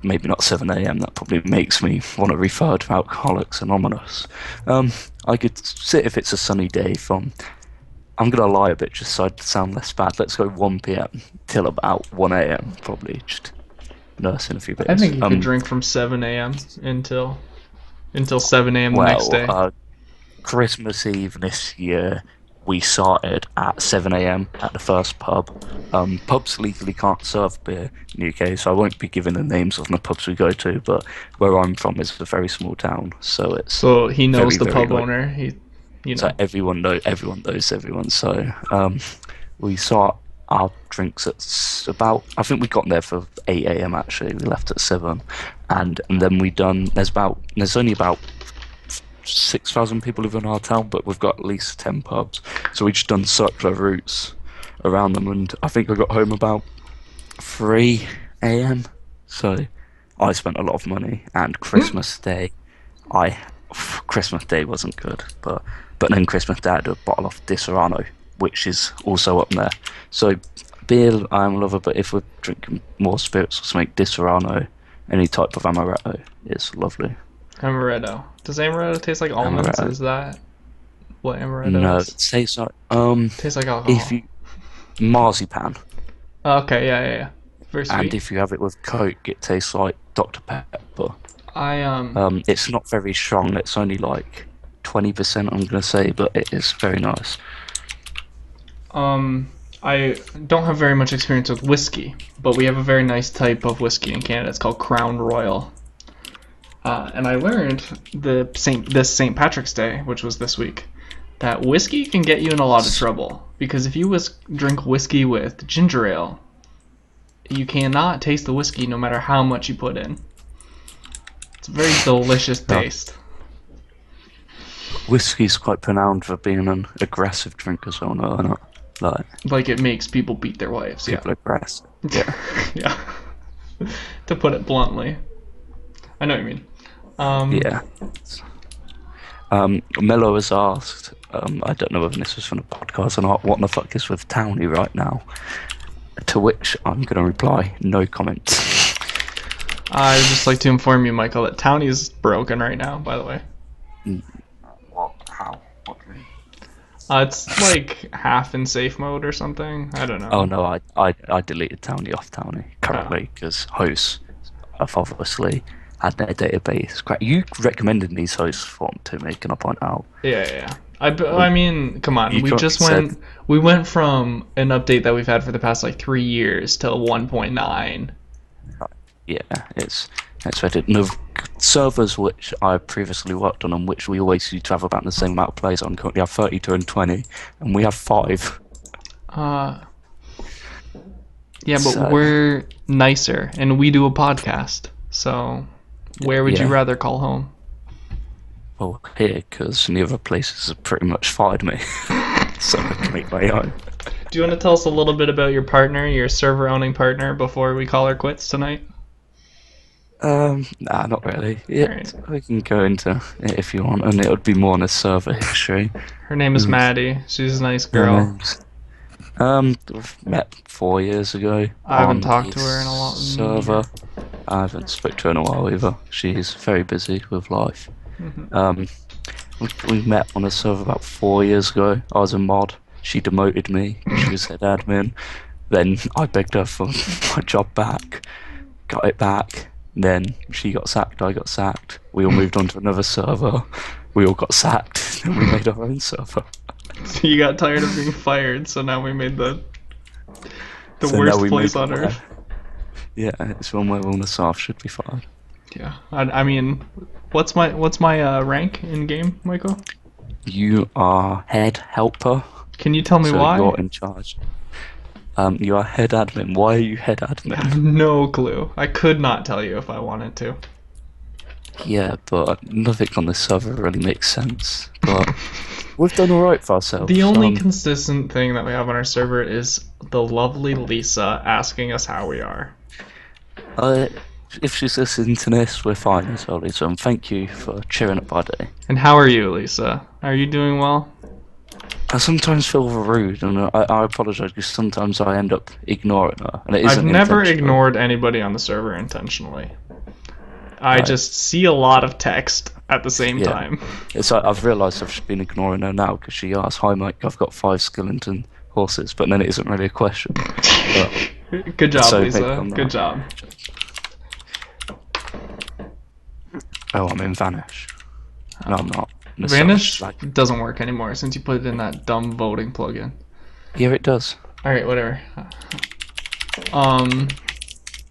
maybe not 7 a.m. That probably makes me want to refer to Alcoholics Anonymous. Um, I could sit if it's a sunny day from. I'm gonna lie a bit just so I sound less bad. Let's go 1 p.m. till about 1 a.m. Probably just nursing a few
I
beers.
think you could drink from 7 a.m. until 7 a.m. the next
Well,
day.
Christmas Eve this year, we started at 7 a.m. at the first pub. Pubs legally can't serve beer in the UK, so I won't be giving the names of the pubs we go to, but where I'm from is a very small town, so it's
So he knows
very,
the
very
pub
local.
owner. You
So
know.
everyone knows everyone. So we start our drinks at about. I think we got there for 8 a.m. Actually, we left at 7, and then we done. There's only about 6,000 people live in our town, but we've got at least 10 pubs. So we just done circular routes around them, and I think I got home about 3 a.m. So I spent a lot of money, and I Christmas Day wasn't good, but then Christmas Day I had a bottle of Disaronno, which is also up there. So beer I'm a lover, but if we're drinking more spirits, let's make Disaronno, any type of amaretto is lovely.
Amaretto. Does amaretto taste like almonds?
Amaretto.
Is that what amaretto
No,
is?
it tastes like
Tastes like
if
alcohol.
you marzipan,
Okay, yeah, yeah, yeah. Very
and
sweet.
if you have it with Coke, it tastes like Dr Pepper.
I
It's not very strong. It's only like 20%, I'm gonna say, but it is very nice.
um I don't have very much experience with whiskey, but we have a very nice type of whiskey in Canada. It's called Crown Royal. And I learned this St. Patrick's Day, which was this week, that whiskey can get you in a lot of trouble because if you drink whiskey with ginger ale, you cannot taste the whiskey no matter how much you put in. It's a very delicious
Uh,
taste.
Whiskey's quite renowned for being an aggressive drink as well, no, or not? Like,
Like it makes people beat their wives. Yeah.
people are aggressive. Yeah.
Yeah. To put it bluntly, I know what you mean. Um,
Yeah. Mello has asked, I don't know whether this was from the podcast or not, what the fuck is with Townie right now? To which I'm going to reply, no comment.
I would just like to inform you, Michael, that Townie is broken right now. By the way,
What? How? What do you mean?
it's like half in safe mode or something. I don't
Oh
know.
no, I deleted Townie off Townie
Oh.
currently because hosts have obviously had their database. You recommended these hosts for to me, can I point out?
Yeah, yeah, yeah. I
Like,
mean, come on.
you currently said,
We went from an update that we've had for the past like 3 years to 1.9.
yeah, it's rated. No, servers which I previously worked on and which we always used to have about the same amount of players on currently have 32 and 20, and we have 5.
Uh, Yeah, but
So,
we're nicer and we do a podcast. So, where would you
yeah,
rather call home?
well, here, because the other places have pretty much fired me, so I can make my own.
Do you want to tell us a little bit about your partner, your server owning partner, before we call her quits tonight?
Nah, not really.
All right.
We can go into it if you want, and it would be more on a server history.
Her name is
Mm,
Maddie. She's a nice
Her
girl.
name's we've met 4 years ago
I haven't
on
talked
the
to her in a long year.
server. I haven't spoke to her in a while either. She's very busy with life.
Hmm.
Um, we met on a server about 4 years ago. I was a mod. She demoted me because she was head admin. Then I begged her for my job back, got it back. Then she got sacked, I got sacked. We all moved on to another server. We all got sacked. Then we made our own server.
So you got tired of being fired, so now we made the
So now
worst
we
place
made
on
one where,
earth.
yeah, it's one where all the staff should be fired.
Yeah. I mean, what's my rank in game, Michael?
You are head helper,
Can you tell me
so
why?
you're in charge. You are head admin. Why are you head
I have
admin?
no clue. I could not tell you if I wanted to.
Yeah, but nothing on this server really makes sense. But we've done alright for
The
ourselves.
only consistent thing that we have on our server is the lovely Lisa asking us how we are.
Uh, if she's listening to this, we're fine as well, Lisa, and thank you for cheering up our day.
And how are you, Lisa? Are you doing well?
I sometimes feel rude, and I apologise because sometimes I end up ignoring her, and it
I've
isn't
never
intentional.
ignored anybody on the server intentionally. I
Right?
just see a lot of text at the same
Yeah.
time.
It's like I've realised I've just been ignoring her now because she asked, "Hi, Mike, I've got 5 skeleton horses," but then it isn't really a question. But
Good job,
so maybe
Lisa.
I'm
Good
not.
job.
Oh, I'm in Vanish. No, I'm not.
Vanish
Like,
doesn't work anymore since you put it in that dumb voting plugin.
yeah, it does.
Alright, whatever. Um,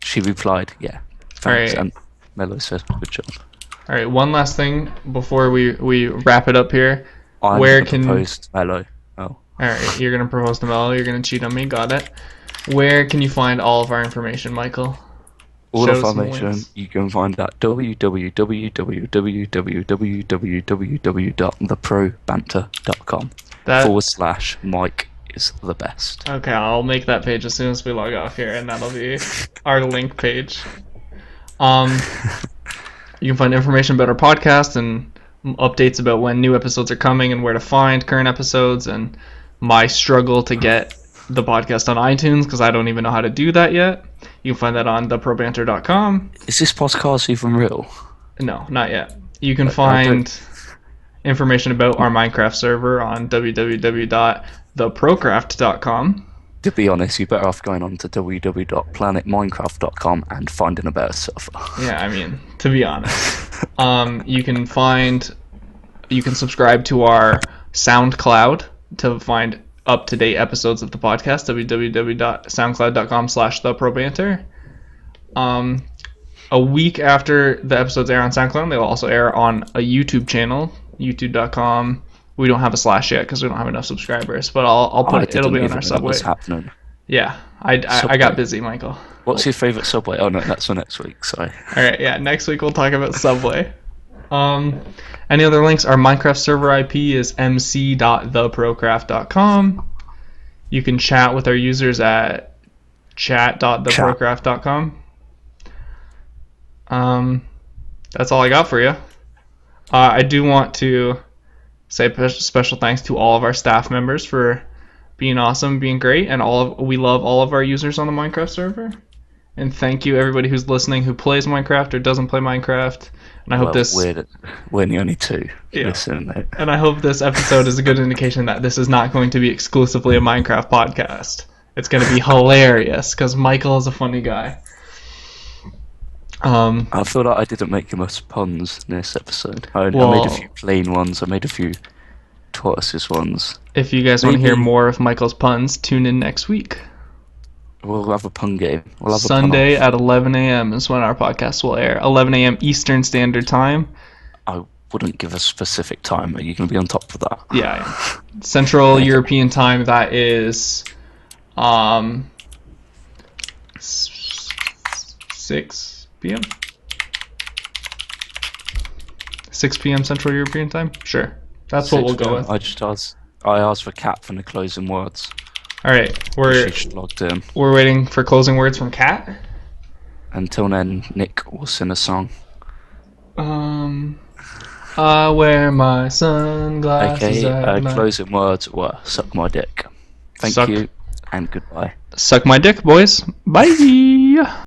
She replied, "Yeah, thanks,"
alright.
and Mello said, "Good job."
Alright, one last thing before we wrap it up here.
I'm
Where
gonna
can...
propose to Mello. Oh,
Alright, you're gonna propose to Mel, you're gonna cheat on me, got it. Where can you find all of our information, Michael?
all
Show
the
us some
information
links.
you can find at www.theprobanter.com
That...
/ Mike is the best.
Okay, I'll make that page as soon as we log off here, and that'll be our link page. Um, you can find information about our podcast and updates about when new episodes are coming and where to find current episodes and my struggle to get the podcast on iTunes because I don't even know how to do that yet. You can find that on TheProBanter.com.
Is this podcast even real?
No, not yet. You can
I don't.
find information about our Minecraft server on www.theprocraft.com.
To be honest, you're better off going on to www.planetminecraft.com and finding a better server.
Yeah, I mean, to be honest. You can subscribe to our SoundCloud to find up-to-date episodes of the podcast, www.soundcloud.com/theprobanter. A week after the episodes air on SoundCloud, they will also air on a YouTube channel, youtube.com. We don't have a slash yet because we don't have enough subscribers, but I'll put
I
it. It'll
didn't
be on
even
our
know that was
Subway.
happening.
Yeah, I
Subway.
got busy, Michael.
What's your favourite Subway? Oh no, that's for next week. Sorry.
All right, yeah. Next week we'll talk about Subway. Any other links? Our Minecraft server IP is mc.theprocraft.com. You can chat with our users at chat.theprocraft.com. That's all I got for you. I do want to say special thanks to all of our staff members for being awesome, being great, and we love all of our users on the Minecraft server. And thank you everybody who's listening who plays Minecraft or doesn't play Minecraft. And I hope this
we're the only two
Yeah.
listening.
and I hope this episode is a good indication that this is not going to be exclusively a Minecraft podcast. It's going to be hilarious because Michael is a funny guy.
I feel like I didn't make much puns in this episode. I made a few plain ones. I made a few tortoises ones.
If you guys want to hear
Maybe-
more of Michael's puns, tune in next week.
We'll have a pun game. We'll have
Sunday
a pun
at 11 a.m. is when our podcast will air. 11 a.m. Eastern Standard Time.
I wouldn't give a specific time. Are you going to be on top of that?
Yeah. Central European Time, that is 6 p.m. 6 p.m. Central European Time. Sure, that's what we'll
6
go
p.m.
with.
I asked for Kat for the closing words
All right,
because
we're
she just logged in.
we're waiting for closing words from Kat.
Until then, Nick will sing a song.
I wear my sunglasses
Okay,
at night.
closing words were suck my dick. Thank
Suck,
you and goodbye.
suck my dick, boys. Bye.